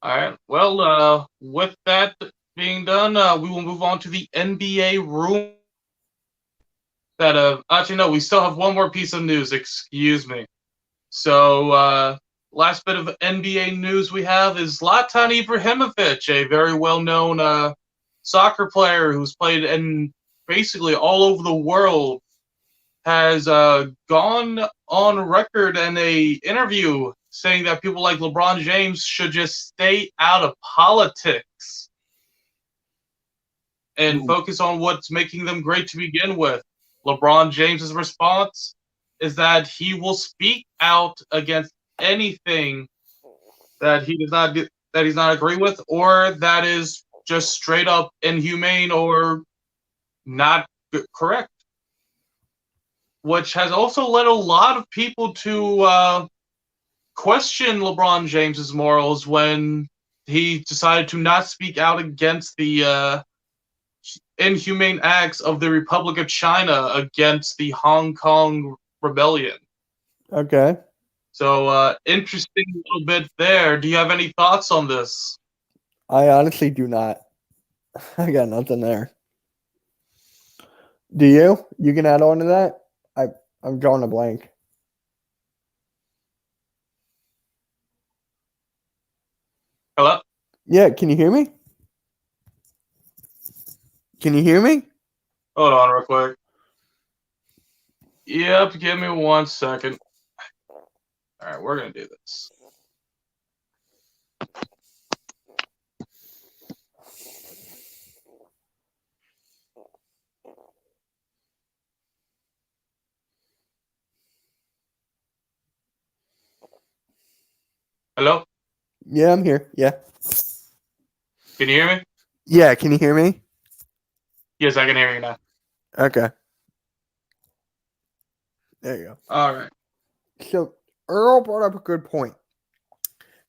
right. Well, with that being done, we will move on to the NBA room. That actually no, we still have one more piece of news. Excuse me. So, last bit of NBA news we have is Zlatan Ibrahimovic, a very well-known soccer player who's played in basically all over the world, has gone on record in a interview saying that people like LeBron James should just stay out of politics and focus on what's making them great to begin with. LeBron James's response is that he will speak out against anything that he does not that he's not agree with, or that is just straight up inhumane or not correct. Which has also led a lot of people to question LeBron James's morals when he decided to not speak out against the inhumane acts of the Republic of China against the Hong Kong rebellion. Okay. So, interesting little bit there. Do you have any thoughts on this? I honestly do not. I got nothing there. Do you? You can add on to that? I'm drawing a blank. Hello? Yeah, can you hear me? Can you hear me? Hold on real quick. Yep, give me 1 second. All right, we're going to do this. Hello? Yeah, I'm here. Yeah. Can you hear me? Yeah, can you hear me? Yes, I can hear you now. Okay. There you go. All right. So Earl brought up a good point.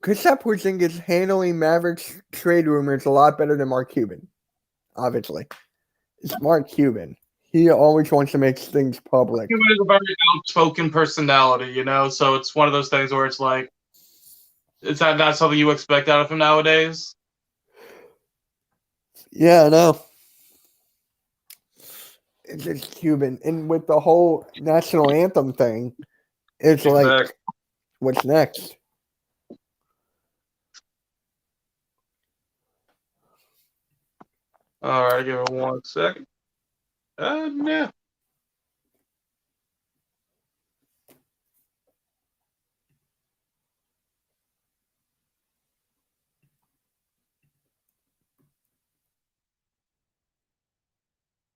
Kristaps Porzingis handling Mavericks trade rumors a lot better than Mark Cuban. Obviously, it's Mark Cuban. He always wants to make things public. Cuban is a very outspoken personality, you know, so it's one of those things where it's like, is that not something you expect out of him nowadays? Yeah, I know. It's just Cuban, and with the whole national anthem thing, it's like, what's next? All right, give me 1 second. Yeah.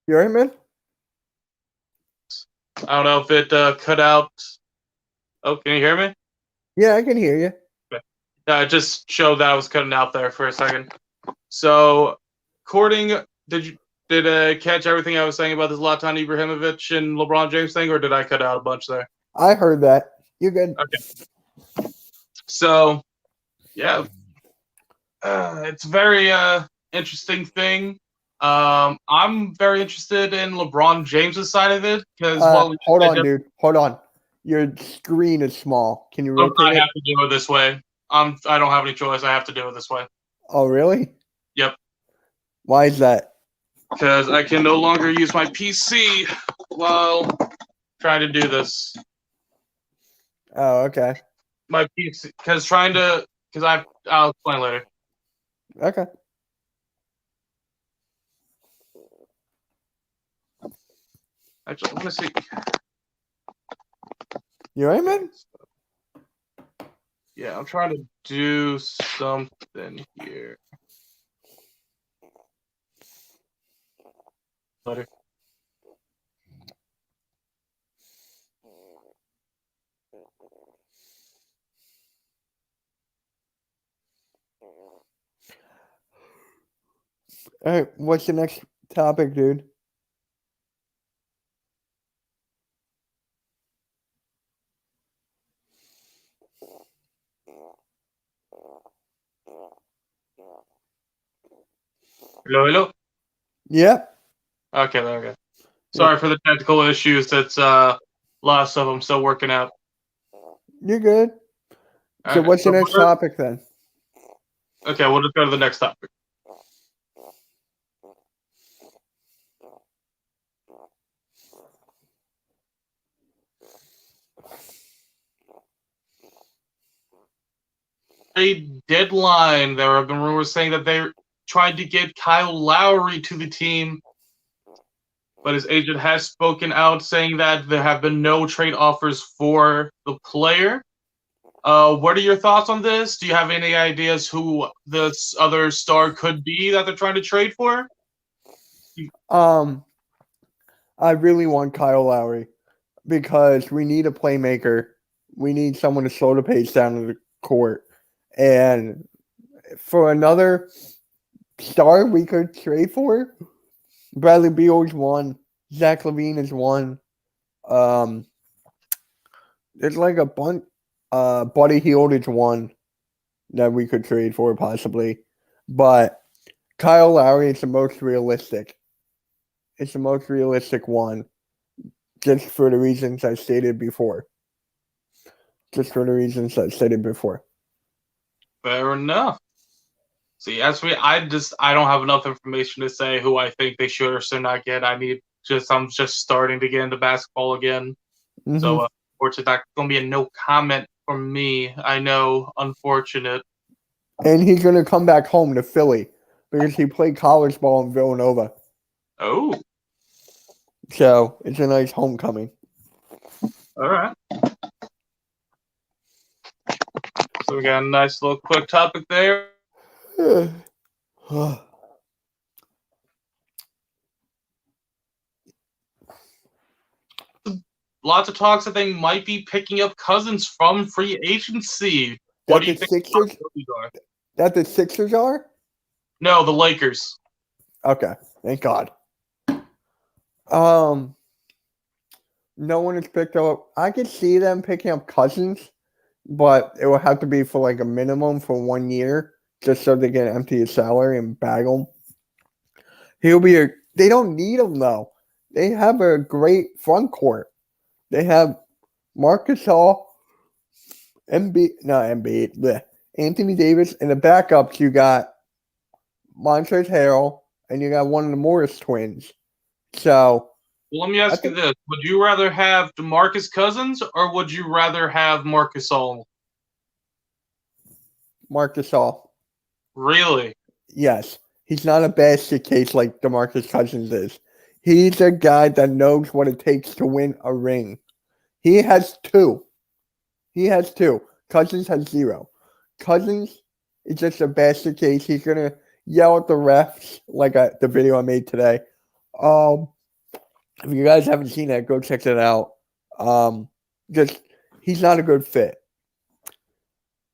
You alright, man? I don't know if it cut out Oh, can you hear me? Yeah, I can hear you. I just showed that I was cutting out there for a second. So, did catch everything I was saying about this Zlatan Ibrahimovic and LeBron James thing, or did I cut out a bunch there? I heard that. You're good. Okay. So, yeah, it's a very interesting thing. I'm very interested in LeBron James's side of it because, Hold on, dude. Hold on. Your screen is small. Can you rotate I it? have to do it this way. I don't have any choice. I have to do it this way. Oh, really? Yep. Why is that? Because I can no longer use my PC while trying to do this. Oh, okay. My PC, I'll explain later. Okay. Actually, let me see. You right, man? Yeah, I'm trying to do something here. Later. All right. What's the next topic, dude? Hello? Yep. Okay, there we go. Sorry for the technical issues. That's a lot of stuff I'm still working out. You're good. So Alright, what's the next topic then? Okay, we'll just go to the next topic. A deadline. There have been rumors saying that they tried to get Kyle Lowry to the team, but his agent has spoken out saying that there have been no trade offers for the player. What are your thoughts on this? Do you have any ideas who this other star could be that they're trying to trade for? I really want Kyle Lowry because we need a playmaker. We need someone to slow the pace down to the court. And for another star we could trade for, Bradley Beal is one. Zach LaVine is one. There's like a bunch. Buddy Hield is one that we could trade for possibly. But Kyle Lowry is the most realistic. It's the most realistic one, just for the reasons I stated before. Fair enough. See, I don't have enough information to say who I think they should or should not get. I'm just starting to get into basketball again. Mm-hmm. So, unfortunately, that's going to be a no comment from me. I know, unfortunate. And he's going to come back home to Philly because he played college ball in Villanova. Oh. So, it's a nice homecoming. All right. So, we got a nice little quick topic there. Lots of talks that they might be picking up Cousins from free agency. What do you think? That the Sixers are? No, the Lakers. Okay, thank God. No one has picked up. I could see them picking up Cousins, but it will have to be for like a minimum for 1 year, just so they can empty his salary and bag him. They don't need him though. They have a great front court. They have Marc Gasol, Anthony Davis, and the backups you got Montrezl Harrell, and you got one of the Morris twins. So, well, let me ask you this: would you rather have DeMarcus Cousins or would you rather have Marc Gasol? Marc Gasol. Really? Yes. He's not a basket case like DeMarcus Cousins is. He's a guy that knows what it takes to win a ring. He has two. Cousins has 0. Cousins is just a basket case. He's going to yell at the refs like the video I made today. If you guys haven't seen that, go check it out. He's not a good fit.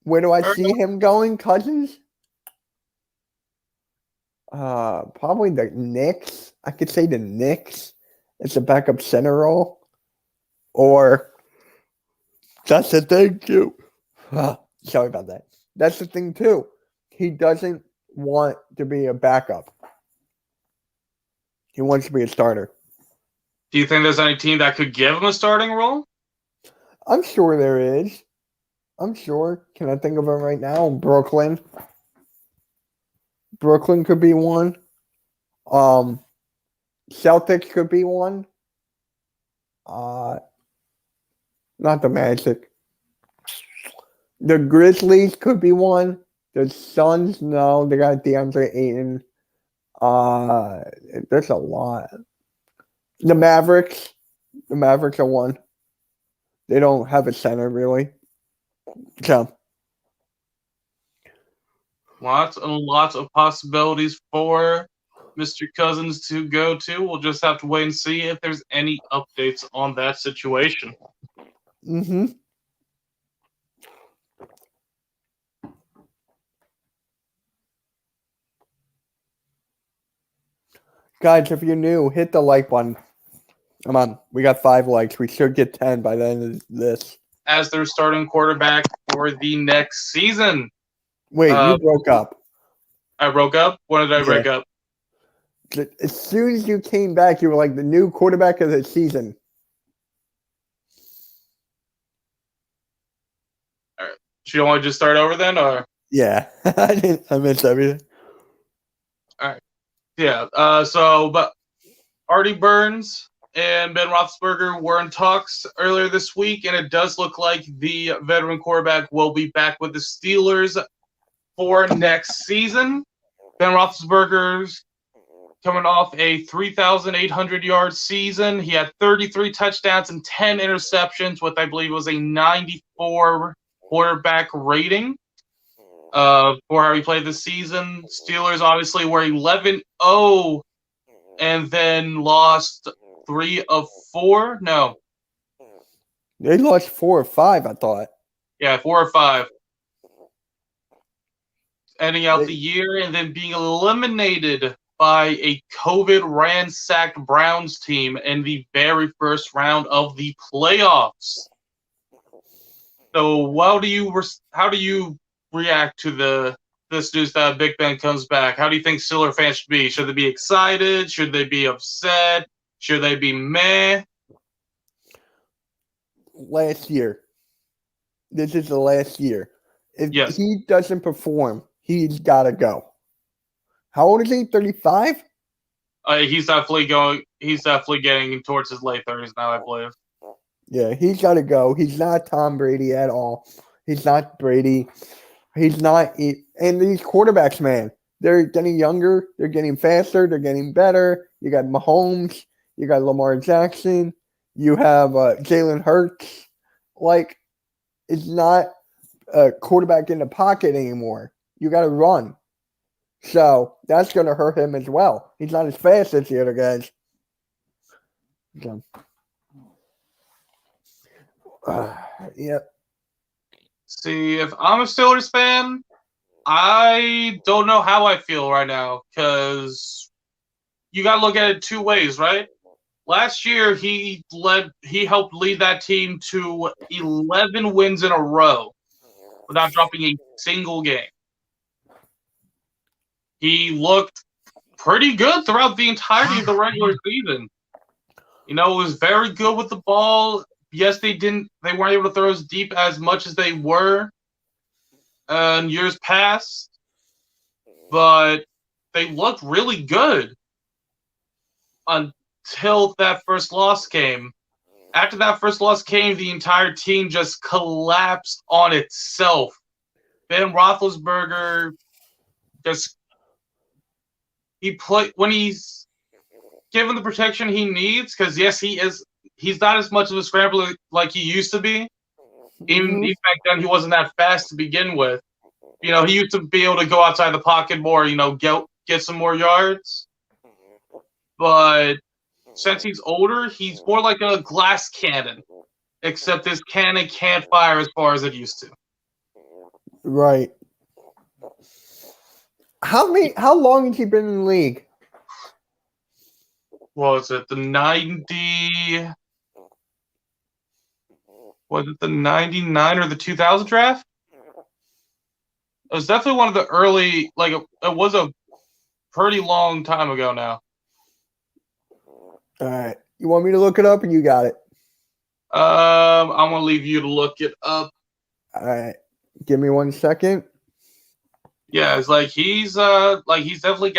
Where do I see him going, Cousins? Probably the Knicks. I could say the Knicks. It's a backup center role. Or that's the thing too. Sorry about that. That's the thing too. He doesn't want to be a backup. He wants to be a starter. Do you think there's any team that could give him a starting role? I'm sure there is. I'm sure. Can I think of him right now? Brooklyn. Brooklyn could be one. Celtics could be one. Not the Magic. The Grizzlies could be one. The Suns, no, they got DeAndre Ayton. There's a lot. The Mavericks are one. They don't have a center really. So lots and lots of possibilities for Mr. Cousins to go to. We'll just have to wait and see if there's any updates on that situation. Mm-hmm. Guys, if you're new, hit the like button. Come on, we got 5 likes. We should get 10 by the end of this. As their starting quarterback for the next season. Wait, you broke up. I broke up? When did I break up? As soon as you came back, you were like the new quarterback of the season. All right. Do you want to just start over then, or? Yeah, I missed everything. All right. Yeah. But Artie Burns and Ben Roethlisberger were in talks earlier this week, and it does look like the veteran quarterback will be back with the Steelers for next season. Ben Roethlisberger's coming off a 3,800-yard season. He had 33 touchdowns and 10 interceptions with, I believe, was a 94 quarterback rating. For how he played this season. Steelers obviously were 11-0 and then lost 3 of 4. No. They lost 4 or 5, I thought. Yeah, 4 or 5. Ending out the year and then being eliminated by a COVID-ransacked Browns team in the very first round of the playoffs. So how do you react to this news that Big Ben comes back? How do you think Steelers fans should be? Should they be excited? Should they be upset? Should they be meh? Last year. This is the last year. If he doesn't perform, he's got to go. How old is he? 35? He's definitely getting towards his late 30s now, I believe. Yeah, he's got to go. He's not Tom Brady at all. He's not Brady. He's not. And these quarterbacks, man, they're getting younger. They're getting faster. They're getting better. You got Mahomes. You got Lamar Jackson. You have Jalen Hurts. Like, it's not a quarterback in the pocket anymore. You got to run. So that's going to hurt him as well. He's not as fast as the other guys. So, yep. See, if I'm a Steelers fan, I don't know how I feel right now because you got to look at it 2 ways, right? Last year, he helped lead that team to 11 wins in a row without dropping a single game. He looked pretty good throughout the entirety of the regular season. Was very good with the ball. Yes, they weren't able to throw as deep as much as they were in years past, but they looked really good until that first loss came. After that first loss came, the entire team just collapsed on itself. Ben Roethlisberger when he's given the protection he needs, because yes, he's not as much of a scrambler like he used to be. Even back then, he wasn't that fast to begin with. He used to be able to go outside the pocket more, get some more yards. But since he's older, he's more like a glass cannon. except this cannon can't fire as far as it used to. Right. How long has he been in the league? Was it the 90? Was it the 99 or the 2000 draft? It was definitely one of the early, like, it was a pretty long time ago now. All right. You want me to look it up, or you got it? I'm gonna leave you to look it up. All right. Give me 1 second. Yeah, it's like he's definitely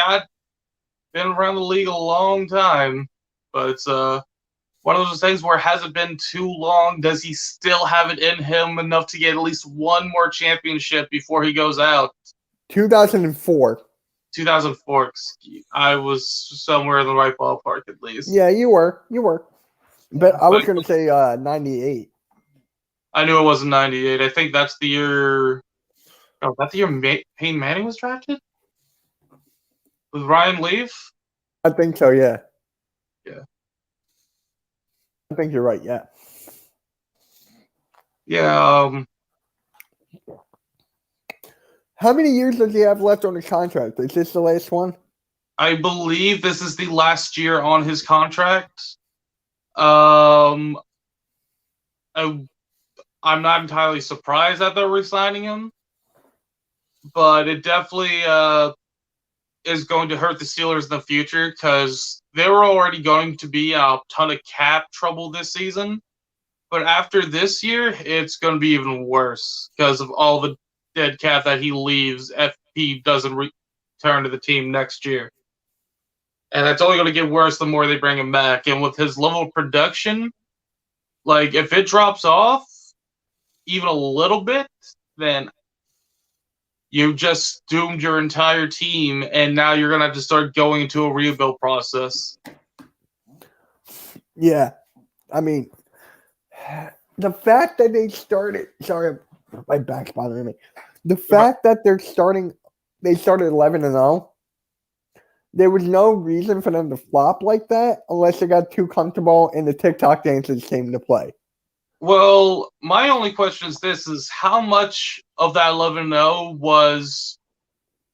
been around the league a long time, but it's one of those things where it hasn't been too long. Does he still have it in him enough to get at least one more championship before he goes out? 2004. 2004. I was somewhere in the right ballpark at least. Yeah, you were. But I was going to say 98. I knew it wasn't 98. I think that's the year. Oh, that's the year Peyton Manning was drafted? With Ryan Leaf? I think so, yeah. Yeah. I think you're right, yeah. Yeah, How many years does he have left on his contract? Is this the last one? I believe this is the last year on his contract. I'm not entirely surprised that they're re-signing him, but it definitely is going to hurt the Steelers in the future because they were already going to be a ton of cap trouble this season. But after this year, it's going to be even worse because of all the dead cap that he leaves if he doesn't return to the team next year. And that's only going to get worse the more they bring him back. And with his level of production, like if it drops off even a little bit, then you just doomed your entire team, and now you're going to have to start going into a rebuild process. Yeah. I mean, the fact that they started – sorry, my back's bothering me. The fact that they started 11-0, there was no reason for them to flop like that unless they got too comfortable and the TikTok dances came to play. Well, my only question is this, is how much of that 11-0 was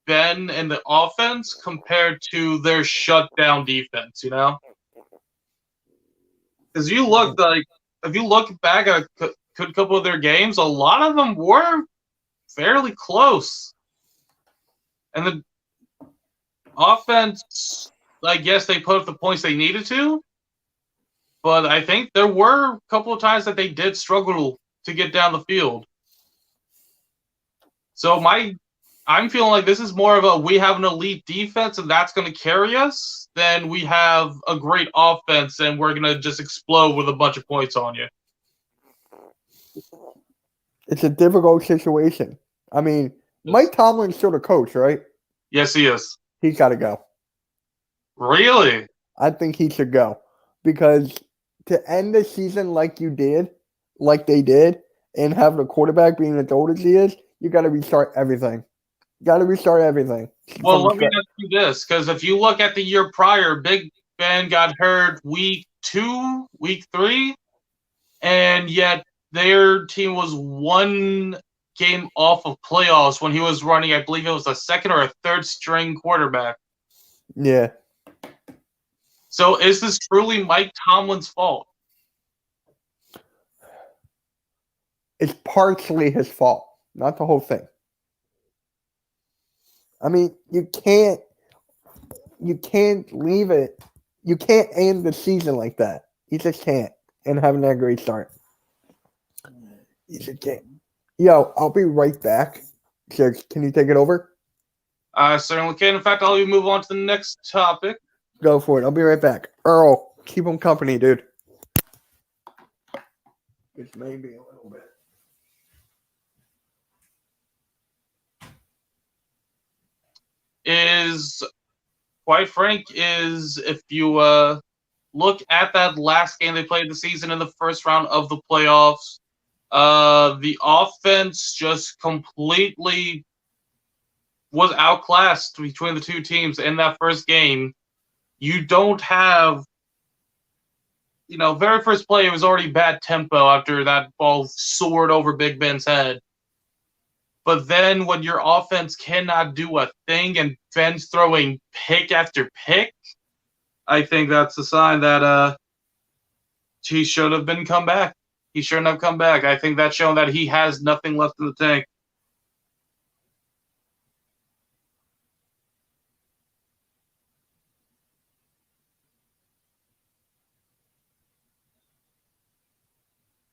Ben and the offense compared to their shutdown defense, you know? Because if you look back at a couple of their games, a lot of them were fairly close. And the offense, I guess they put up the points they needed to, but I think there were a couple of times that they did struggle to get down the field. So I'm feeling like this is more of we have an elite defense and that's going to carry us than we have a great offense and we're going to just explode with a bunch of points on you. It's a difficult situation. I mean, Mike Tomlin's still the coach, right? Yes, he is. He's got to go. Really? I think he should go because to end the season like they did, and have the quarterback being as old as he is, you got to restart everything. Well, let me ask you this, because if you look at the year prior, Big Ben got hurt week 2, week 3, and yet their team was one game off of playoffs when he was running, I believe it was a second or a third string quarterback. Yeah. So is this truly Mike Tomlin's fault? It's partially his fault, not the whole thing. I mean, you can't leave it. You can't end the season like that. You just can't. And having that great start. You just can't. Yo, I'll be right back. So can you take it over? I certainly can. In fact, I'll even move on to the next topic. Go for it. I'll be right back. Earl, keep him company, dude. It's maybe a little bit. If you look at that last game they played the season in the first round of the playoffs, the offense just completely was outclassed between the two teams in that first game. You don't have very first play, it was already bad tempo after that ball soared over Big Ben's head. But then when your offense cannot do a thing and Ben's throwing pick after pick, I think that's a sign that he should have been come back. He shouldn't have come back. I think that's showing that he has nothing left in the tank.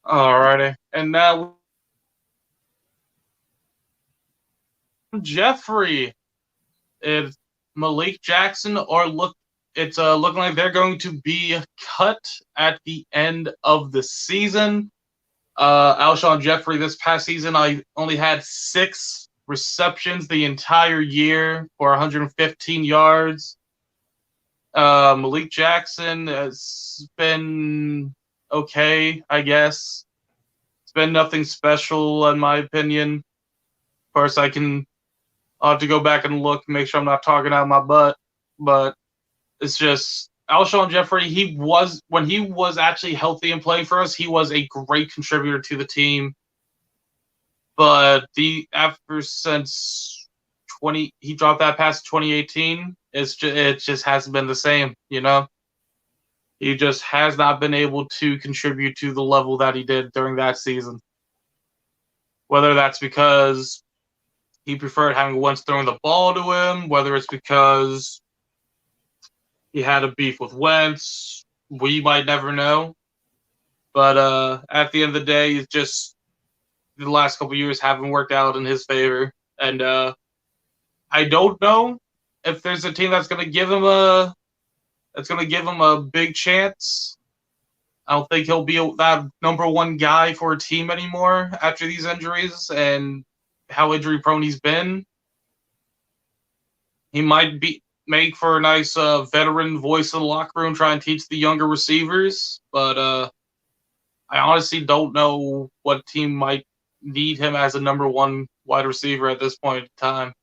Alrighty. And now Jeffrey. If Malik Jackson it's looking like they're going to be cut at the end of the season. Alshon Jeffrey this past season, I only had 6 receptions the entire year for 115 yards. Malik Jackson has been okay, I guess. It's been nothing special, in my opinion. Of course, I'll have to go back and look, make sure I'm not talking out of my butt. But it's just Alshon Jeffrey, when he was actually healthy and playing for us, he was a great contributor to the team. But since he dropped that pass in 2018, it just hasn't been the same, He just has not been able to contribute to the level that he did during that season. Whether that's because he preferred having Wentz throwing the ball to him, whether it's because he had a beef with Wentz, we might never know. But at the end of the day, it's just the last couple of years haven't worked out in his favor. And I don't know if there's a team that's going to give him a big chance. I don't think he'll be that number one guy for a team anymore after these injuries and how injury prone he's been. He might make for a nice veteran voice in the locker room, try and teach the younger receivers. But I honestly don't know what team might need him as a number one wide receiver at this point in time.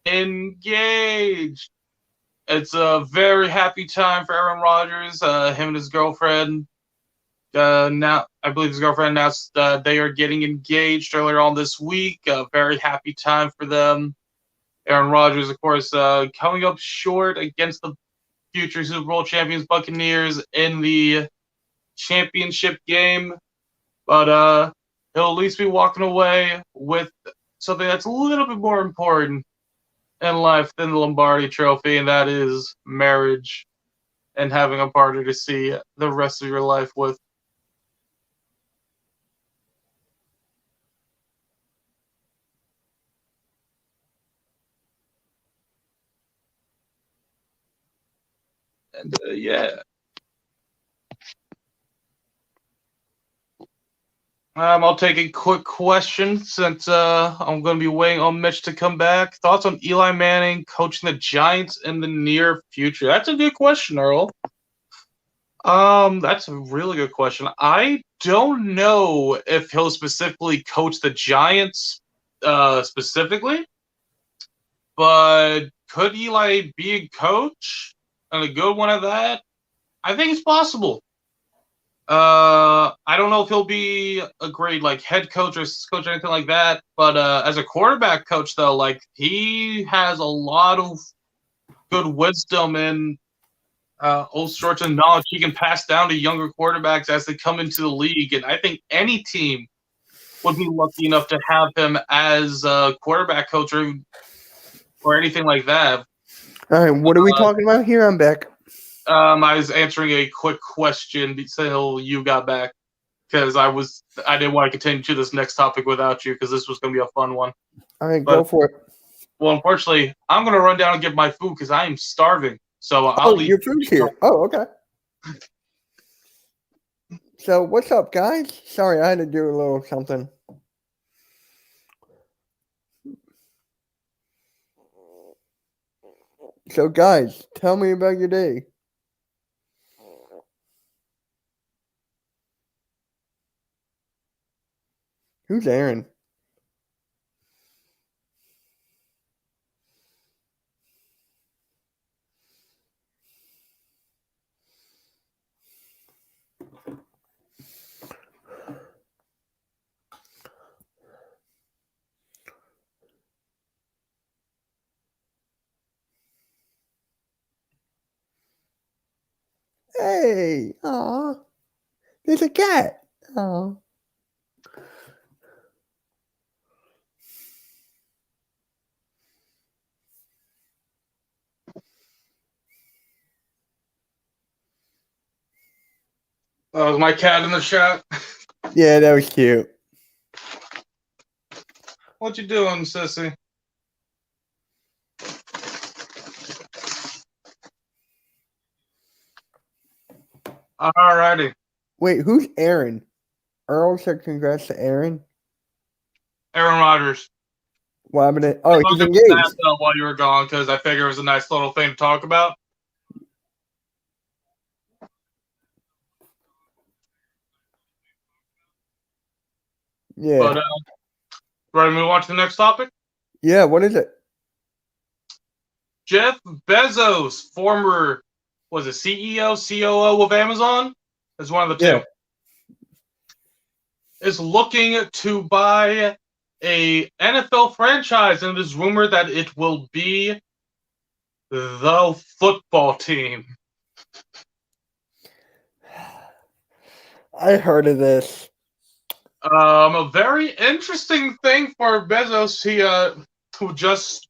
Engaged. It's a very happy time for Aaron Rodgers. Him and his girlfriend. Now, I believe his girlfriend announced they are getting engaged earlier on this week. A very happy time for them. Aaron Rodgers, of course, coming up short against the future Super Bowl champions Buccaneers in the championship game, but he'll at least be walking away with something that's a little bit more important in life than the Lombardi Trophy, and that is marriage and having a partner to see the rest of your life with. And yeah. I'll take a quick question since I'm going to be waiting on Mitch to come back. Thoughts on Eli Manning coaching the Giants in the near future? That's a good question, Earl. That's a really good question. I don't know if he'll specifically coach the Giants specifically, but could Eli be a coach and a good one at that? I think it's possible. I don't know if he'll be a great head coach or coach or anything like that, but as a quarterback coach though, he has a lot of good wisdom and all sorts of knowledge he can pass down to younger quarterbacks as they come into the league, and I think any team would be lucky enough to have him as a quarterback coach or anything like that. All right, what are we talking about here? I'm back. I was answering a quick question until you got back because I didn't want to continue to this next topic without you because this was going to be a fun one. All right, go for it. Well, unfortunately, I'm going to run down and get my food because I am starving. So I'll leave. Your food's here. Oh, okay. So what's up, guys? Sorry, I had to do a little something. So, guys, tell me about your day. Who's Aaron? Hey, aw, there's a cat. Oh, Oh, is my cat in the chat? yeah, that was cute. What you doing, sissy? Alrighty. Wait, who's Aaron? Earl said congrats to Aaron. Aaron Rodgers. What happened to, oh, he's Look at that engaged. while you were gone because I figured it was a nice little thing to talk about. Yeah. But ready to move on to the next topic? Yeah, what is it? Jeff Bezos, former, was it CEO, COO of Amazon? Is one of the two. Yeah. Is looking to buy a NFL franchise, and it is rumored that it will be the football team. I heard of this. A very interesting thing for Bezos. He who just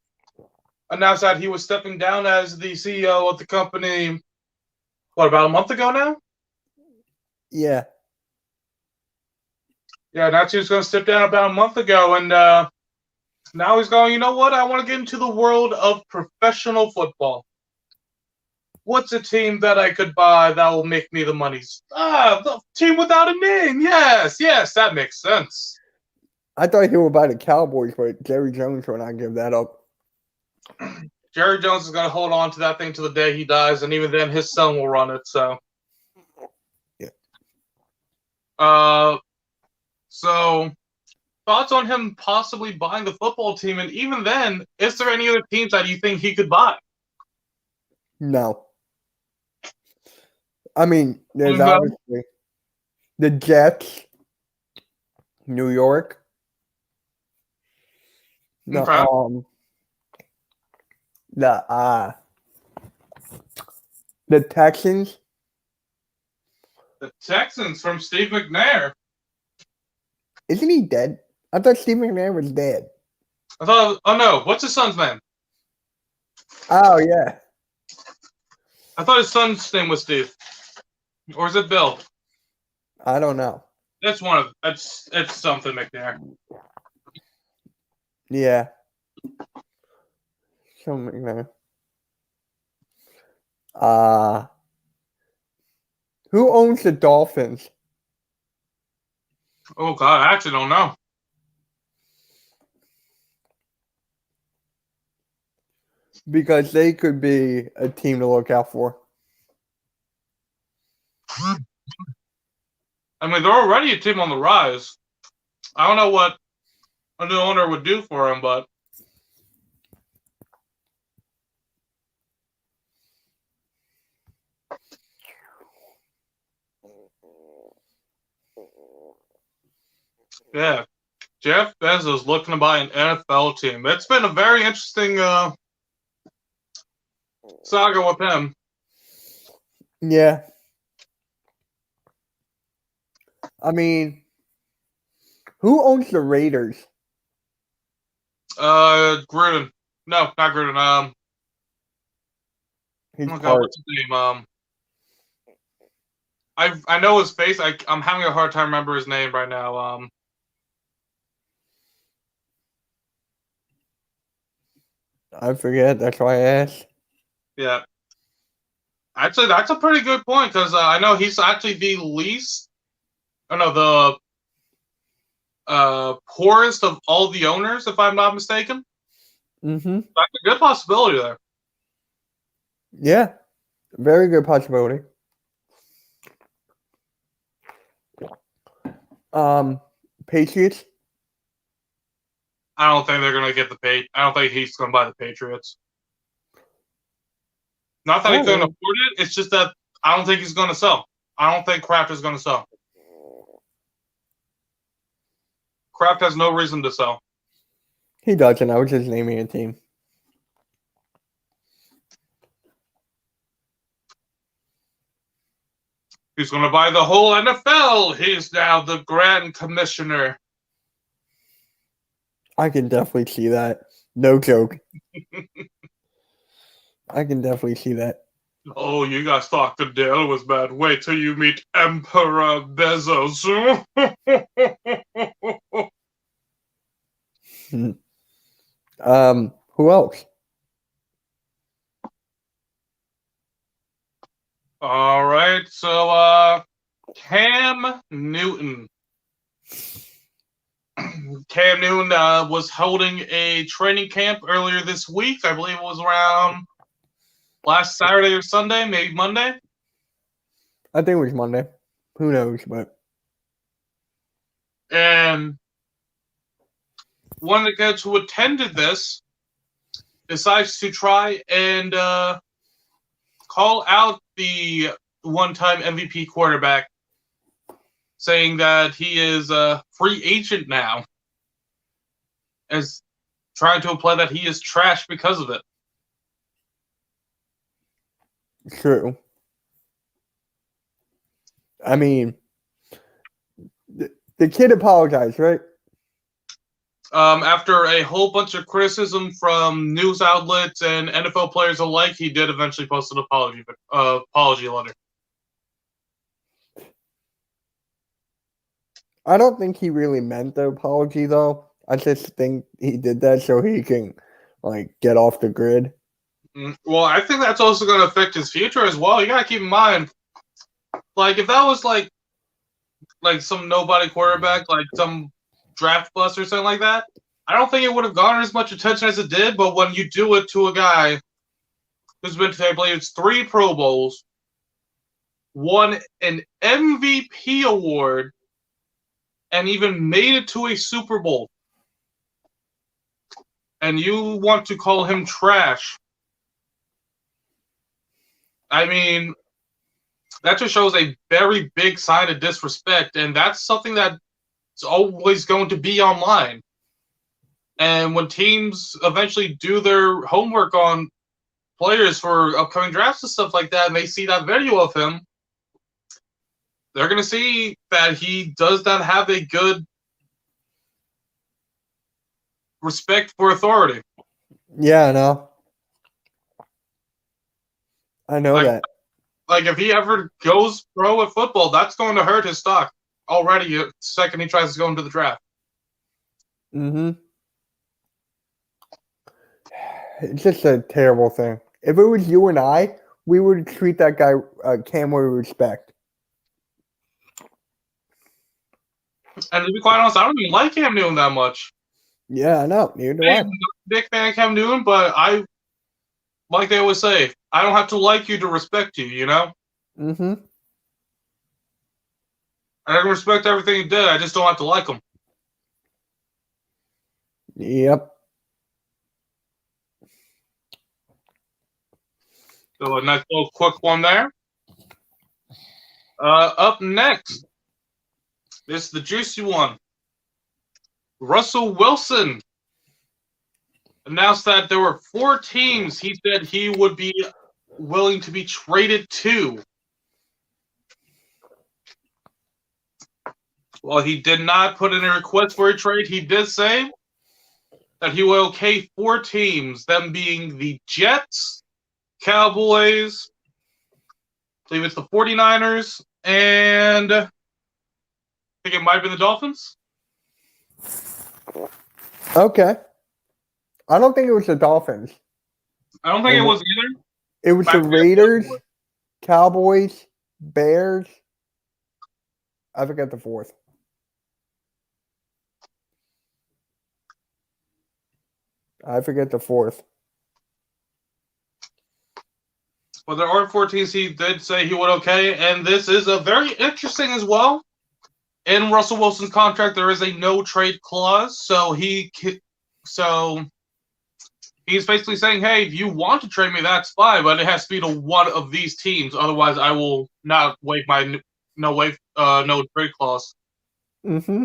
announced that he was stepping down as the CEO of the company. What, about a month ago now? Yeah. Yeah, that's he was going to step down about a month ago, and now he's going, you know what? I want to get into the world of professional football. What's a team that I could buy that will make me the money? The team without a name. Yes, that makes sense. I thought he would buy the Cowboys, but Jerry Jones will not give that up. Jerry Jones is going to hold on to that thing to the day he dies, and even then his son will run it, so. Yeah. So thoughts on him possibly buying the football team, and even then, is there any other teams that you think he could buy? No. I mean, there's No. obviously the Jets, New York. No, Okay. the Texans. The Texans from Steve McNair. Isn't he dead? I thought Steve McNair was dead. Oh no, what's his son's name? Oh yeah. I thought his son's name was Steve. Or is it Bill? I don't know. That's one of it's something McNair. Yeah. Some McNair. Who owns the Dolphins? Oh god, I actually don't know. Because they could be a team to look out for. I mean, they're already a team on the rise. I don't know what a new owner would do for him, but yeah. Jeff Bezos looking to buy an NFL team. It's been a very interesting saga with him. Yeah. I mean, who owns the Raiders? Gruden. No, not Gruden. He's oh god, part. what's his name? I know his face. I'm having a hard time remember his name right now. I forget. That's why I asked. Yeah. Actually, that's a pretty good point because I know he's actually the least. I know the poorest of all the owners, if I'm not mistaken. Mm-hmm. That's a good possibility there. Yeah. Very good possibility. Patriots. I don't think they're going to get the pay. I don't think he's going to buy the Patriots. Not that he couldn't afford it. It's just that I don't think he's going to sell. I don't think Kraft is going to sell. Kraft has no reason to sell. He doesn't. I was just naming a team. He's going to buy the whole NFL. He's now the Grand Commissioner. I can definitely see that. No joke. I can definitely see that. Oh, you guys thought the deal was bad. Wait till you meet Emperor Bezos. Who else? All right, so Cam Newton. Cam Newton was holding a training camp earlier this week. I believe it was around last Saturday or Sunday, maybe Monday. I think it was Monday. Who knows, but. And one of the guys who attended this decides to try and call out the one-time MVP quarterback, saying that he is a free agent now, as trying to imply that he is trash because of it. True. I mean, the kid apologized, right? After a whole bunch of criticism from news outlets and NFL players alike, he did eventually post an apology letter. I don't think he really meant the apology, though. I just think he did that so he can, get off the grid. Well, I think that's also going to affect his future as well. You got to keep in mind, if that was like some nobody quarterback, like some draft bust or something like that, I don't think it would have garnered as much attention as it did. But when you do it to a guy who's been to, I believe it's 3 Pro Bowls, won an MVP award, and even made it to a Super Bowl, and you want to call him trash, I mean, that just shows a very big sign of disrespect, and that's something that's always going to be online. And when teams eventually do their homework on players for upcoming drafts and stuff like that, and they see that video of him, they're going to see that he does not have a good respect for authority. Yeah, I know. I know that. If he ever goes pro at football, that's going to hurt his stock already the second he tries to go into the draft. Mm-hmm. It's just a terrible thing. If it was you and I, we would treat that guy, Cam, with respect. And to be quite honest, I don't even like Cam Newton that much. Yeah, I know. Neither do I. I'm a big fan of Cam Newton, but like they always say, I don't have to like you to respect you, you know? Mm-hmm. I can respect everything he did. I just don't have to like him. Yep. So a nice little quick one there. Up next, this is the juicy one. Russell Wilson announced that there were 4 teams he said he would be willing to be traded to. While he did not put in a request for a trade, he did say that he will okay 4 teams, them being the Jets, Cowboys, I believe it's the 49ers, and I think it might have been the Dolphins. Okay. I don't think it was the Dolphins. I don't think it was either. It was the Raiders, Cowboys, Bears. I forget the 4th. I forget the 4th. Well, there are 4 teams he did say he would okay, and this is a very interesting as well. In Russell Wilson's contract, there is a no trade clause, so he So he's basically saying, hey, if you want to trade me, that's fine, but it has to be to one of these teams. Otherwise, I will not waive my no trade clause. Mm-hmm.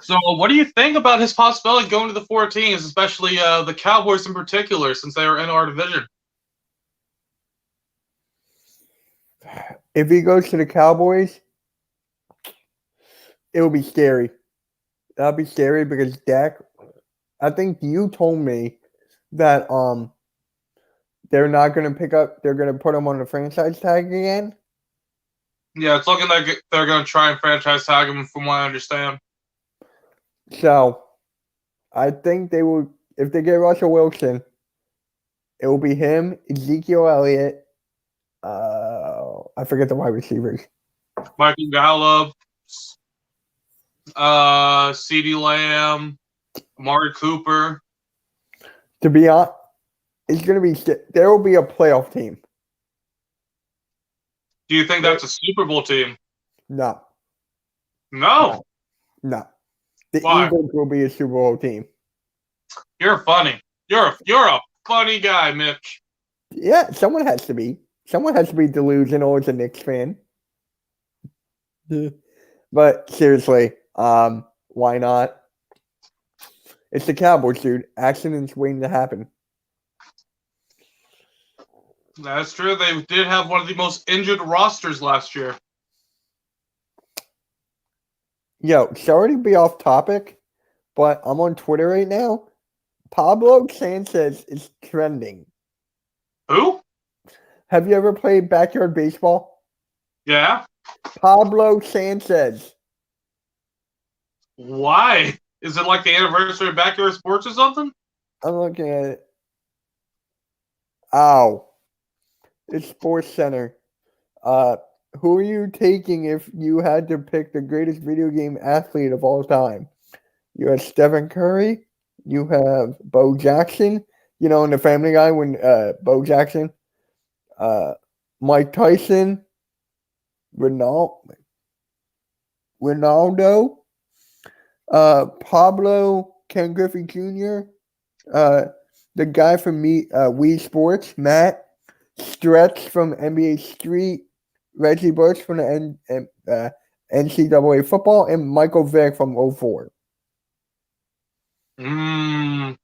So what do you think about his possibility going to the 4 teams, especially the Cowboys in particular, since they are in our division? If he goes to the Cowboys, it will be scary. That'll be scary because Dak, I think you told me that they're not going to they're going to put him on the franchise tag again. Yeah, it's looking like they're going to try and franchise tag him, from what I understand. So, I think they will, if they get Russell Wilson, it will be him, Ezekiel Elliott, I forget the wide receivers. Michael Gallup, CeeDee Lamb, Amari Cooper. To be honest, it's going to be, there will be a playoff team. Do you think that's a Super Bowl team? No. No. The Why? Eagles will be a Super Bowl team. You're funny. You're a funny guy, Mitch. Yeah, someone has to be. Someone has to be delusional as a Knicks fan. But seriously, why not? It's the Cowboys, dude. Accidents waiting to happen. That's true. They did have one of the most injured rosters last year. Yo, sorry to be off topic, but I'm on Twitter right now. Pablo Sanchez is trending. Who? Have you ever played backyard baseball? Yeah. Pablo Sanchez. Why? Is it like the anniversary of Backyard Sports or something? I'm looking at it. Ow. It's Sports Center. Who are you taking if you had to pick the greatest video game athlete of all time? You have Stephen Curry. You have Bo Jackson. You know, in the Family Guy when Bo Jackson. Mike Tyson. Ronaldo. Pablo Ken Griffey Jr. The guy from Wii Sports, Matt Stretch from NBA Street, Reggie Bush from the NCAA football, and Michael Vick from 04. I'm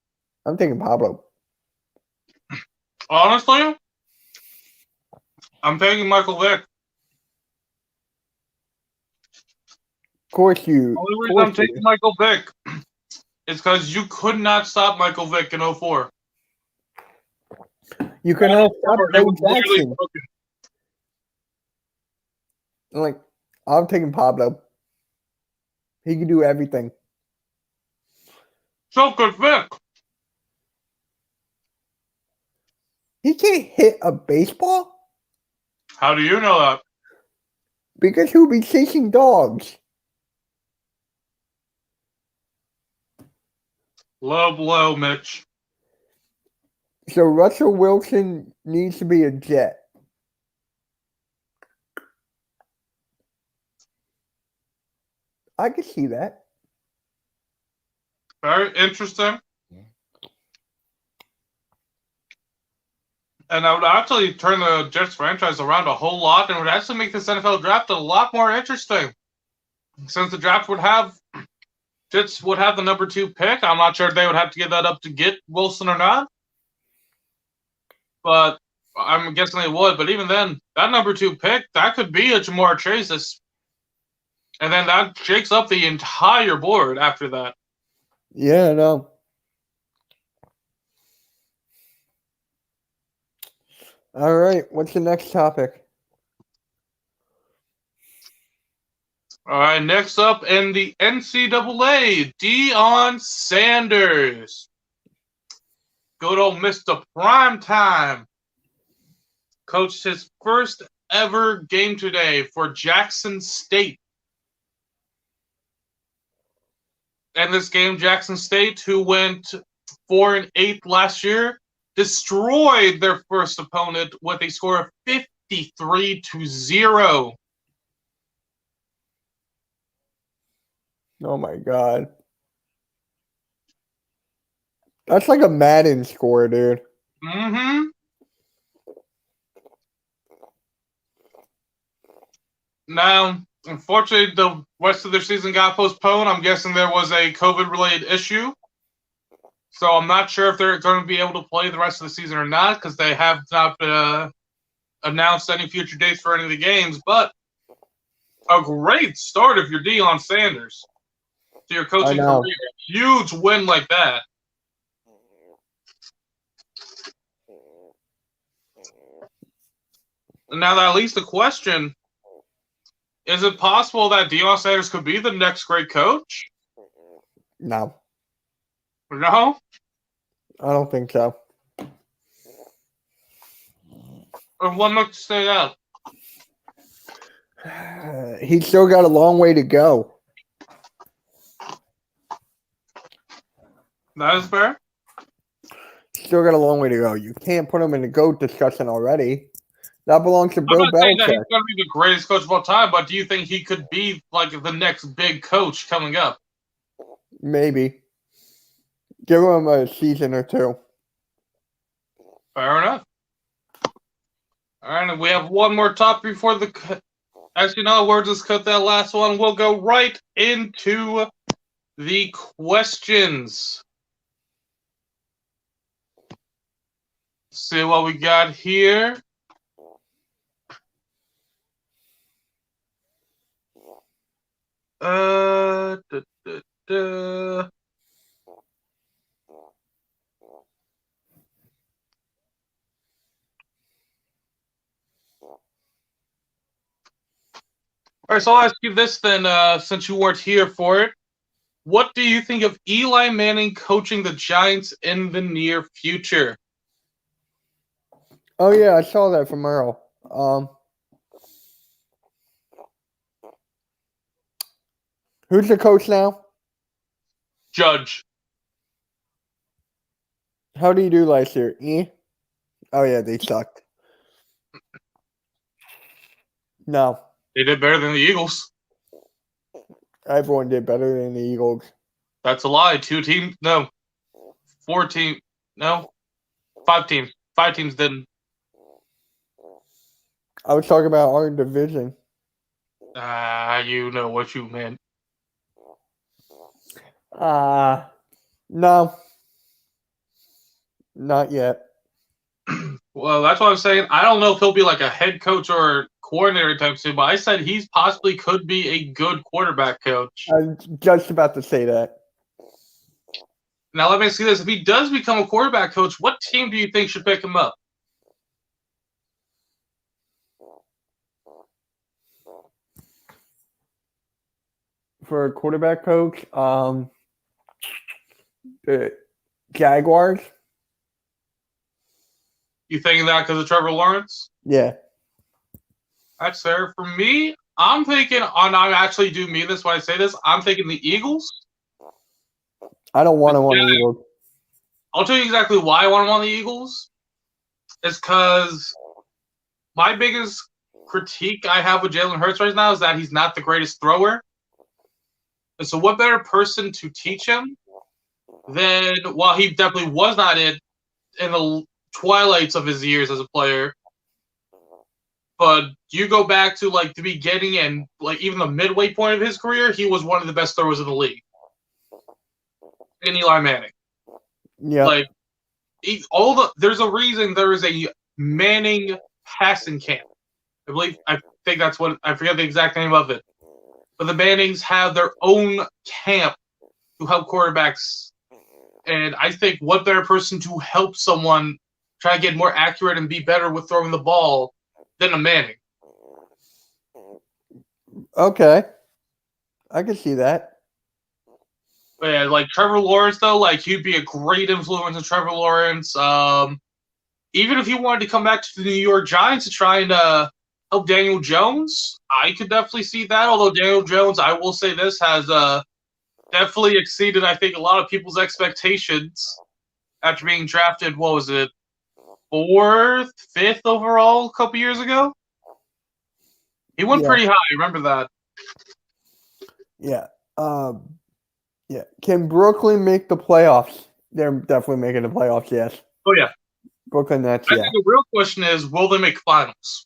thinking Pablo. Honestly, I'm taking Michael Vick. Of course you. The only reason I'm taking Michael Vick is because you could not stop Michael Vick in 04. You cannot stop Bo Jackson. Like, I'm taking Pablo. He can do everything. So could Vick. He can't hit a baseball? How do you know that? Because he'll be chasing dogs. Low blow, Mitch. So Russell Wilson needs to be a Jet. I could see that. Very interesting. And I would actually turn the Jets franchise around a whole lot and would actually make this NFL draft a lot more interesting. Since the draft Jets would have the number 2 pick. I'm not sure if they would have to give that up to get Wilson or not. But I'm guessing they would. But even then, that number 2 pick, that could be a Jamar Chase. And then that shakes up the entire board after that. Yeah, no. All right, what's the next topic? All right, next up in the NCAA, Deion Sanders. Good old Mr. Primetime. Coached his first ever game today for Jackson State. And this game, Jackson State, who went 4-8 last year, destroyed their first opponent with a score of 53-0. Oh my God. That's like a Madden score, dude. Mm-hmm. Now, unfortunately, the rest of their season got postponed. I'm guessing there was a COVID-related issue. So I'm not sure if they're going to be able to play the rest of the season or not, because they have not announced any future dates for any of the games. But a great start if you're Deion Sanders to your coaching career. Huge win like that. Now that leads the question, is it possible that Deion Sanders could be the next great coach? No. No? I don't think so. Or what makes you say that? He's still got a long way to go. That is fair. Still got a long way to go. You can't put him in the GOAT discussion already. That belongs to Bill I'm not saying that he's Belichick. going to be the greatest coach of all time, but do you think he could be like the next big coach coming up? Maybe. Give him a season or two. Fair enough. All right, and we have one more topic before the. Actually, no, we'll just cut that last one. We'll go right into the questions. See what we got here. Da, da, da. All right, so I'll ask you this then, since you weren't here for it. What do you think of Eli Manning coaching the Giants in the near future? Oh, yeah, I saw that from Earl. Who's the coach now? Judge. How did he do last year? Oh, yeah, they sucked. No. They did better than the Eagles. Everyone did better than the Eagles. That's a lie. 2 teams? No. 4 teams? No. 5 teams. 5 teams didn't. I was talking about our division. You know what you meant. No. Not yet. Well, that's what I'm saying. I don't know if he'll be like a head coach or coordinator type soon, but I said he's possibly could be a good quarterback coach. I'm just about to say that. Now, let me ask you this. If he does become a quarterback coach, what team do you think should pick him up? For a quarterback coach, the Jaguars. You thinking that because of Trevor Lawrence? Yeah. That's fair. For me, I'm thinking, and I actually do mean this when I say this, I'm thinking the Eagles. I don't want him on the Eagles. I'll tell you exactly why I want him on the Eagles. It's because my biggest critique I have with Jalen Hurts right now is that he's not the greatest thrower. And so what better person to teach him than, while he definitely was not it in the twilights of his years as a player, but you go back to like the beginning and like even the midway point of his career, he was one of the best throwers in the league. In Eli Manning. Yeah. Like there's a reason there is a Manning passing camp. I think that's what, I forget the exact name of it. But the Mannings have their own camp to help quarterbacks. And I think what better person to help someone try to get more accurate and be better with throwing the ball than a Manning. Okay. I can see that. But yeah, like Trevor Lawrence, though, like he'd be a great influence on Trevor Lawrence. Even if he wanted to come back to the New York Giants to try and help Daniel Jones, I could definitely see that. Although Daniel Jones, I will say this, has definitely exceeded, I think, a lot of people's expectations after being drafted, what was it, 4th, 5th overall a couple years ago? He went pretty high, remember that. Yeah. Yeah. Can Brooklyn make the playoffs They're definitely making the playoffs, yes. Oh, yeah. Brooklyn Nets, I yeah. think the real question is, will they make finals?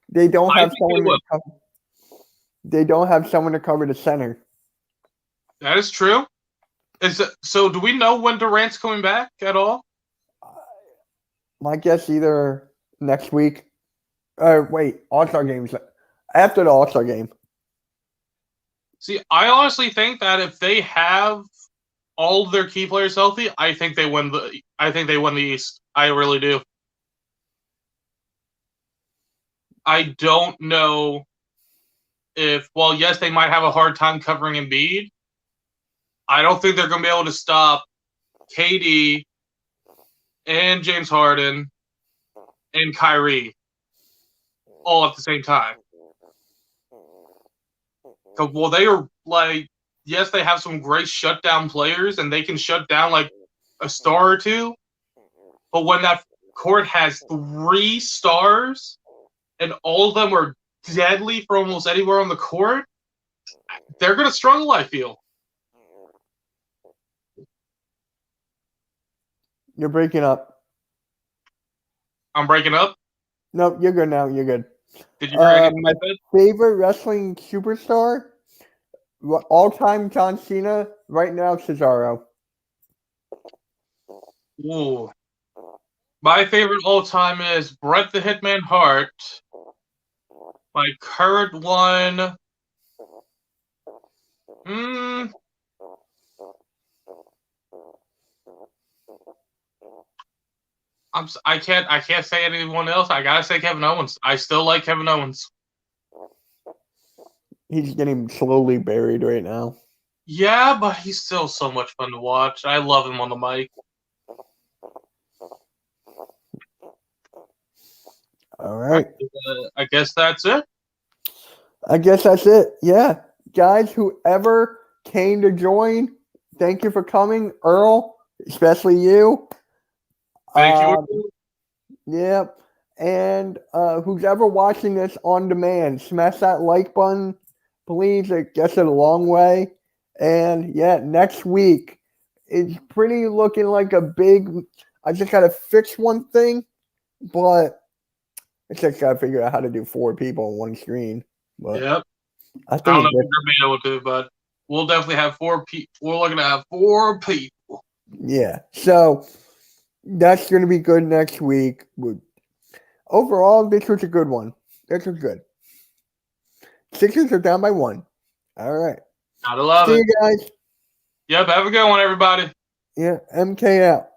They don't I have think someone they will. to cover. They don't have someone to cover the center. That is true. So do we know when Durant's coming back at all? My guess either next week. Wait, All-Star games after the All-Star game. See, I honestly think that if they have all of their key players healthy, I think they win the East. I really do. I don't know if, well, yes, they might have a hard time covering Embiid. I don't think they're going to be able to stop KD and James Harden and Kyrie all at the same time. Well, they are like, yes, they have some great shutdown players and they can shut down like a star or two. But when that court has 3 stars and all of them are deadly for almost anywhere on the court, they're going to struggle, I feel. You're breaking up. I'm breaking up. No, you're good now. You're good. Did you hear anything My I said? favorite wrestling superstar, all-time John Cena. Right now, Cesaro. Ooh. My favorite all-time is Bret the Hitman Hart. My current one... I can't say anyone else. I gotta say Kevin Owens. I still like Kevin Owens. He's getting slowly buried right now. Yeah, but he's still so much fun to watch. I love him on the mic. All right. I guess that's it. Yeah. Guys, whoever came to join, thank you for coming. Earl, especially you. Thank you. Yep. And who's ever watching this on demand, smash that like button, please. It gets it a long way. And yeah, next week it's pretty looking like a big. I just got to fix one thing, but I just got to figure out how to do 4 people on one screen. But yep. I think I don't know if we're going to be able to, but we'll definitely have 4 people. We're looking to have 4 people. Yeah. So that's going to be good next week. Overall, this was a good one. This was good. Sixers are down by 1. All right. Gotta love See it. you guys. Yep. Have a good one, everybody. Yeah. MK out.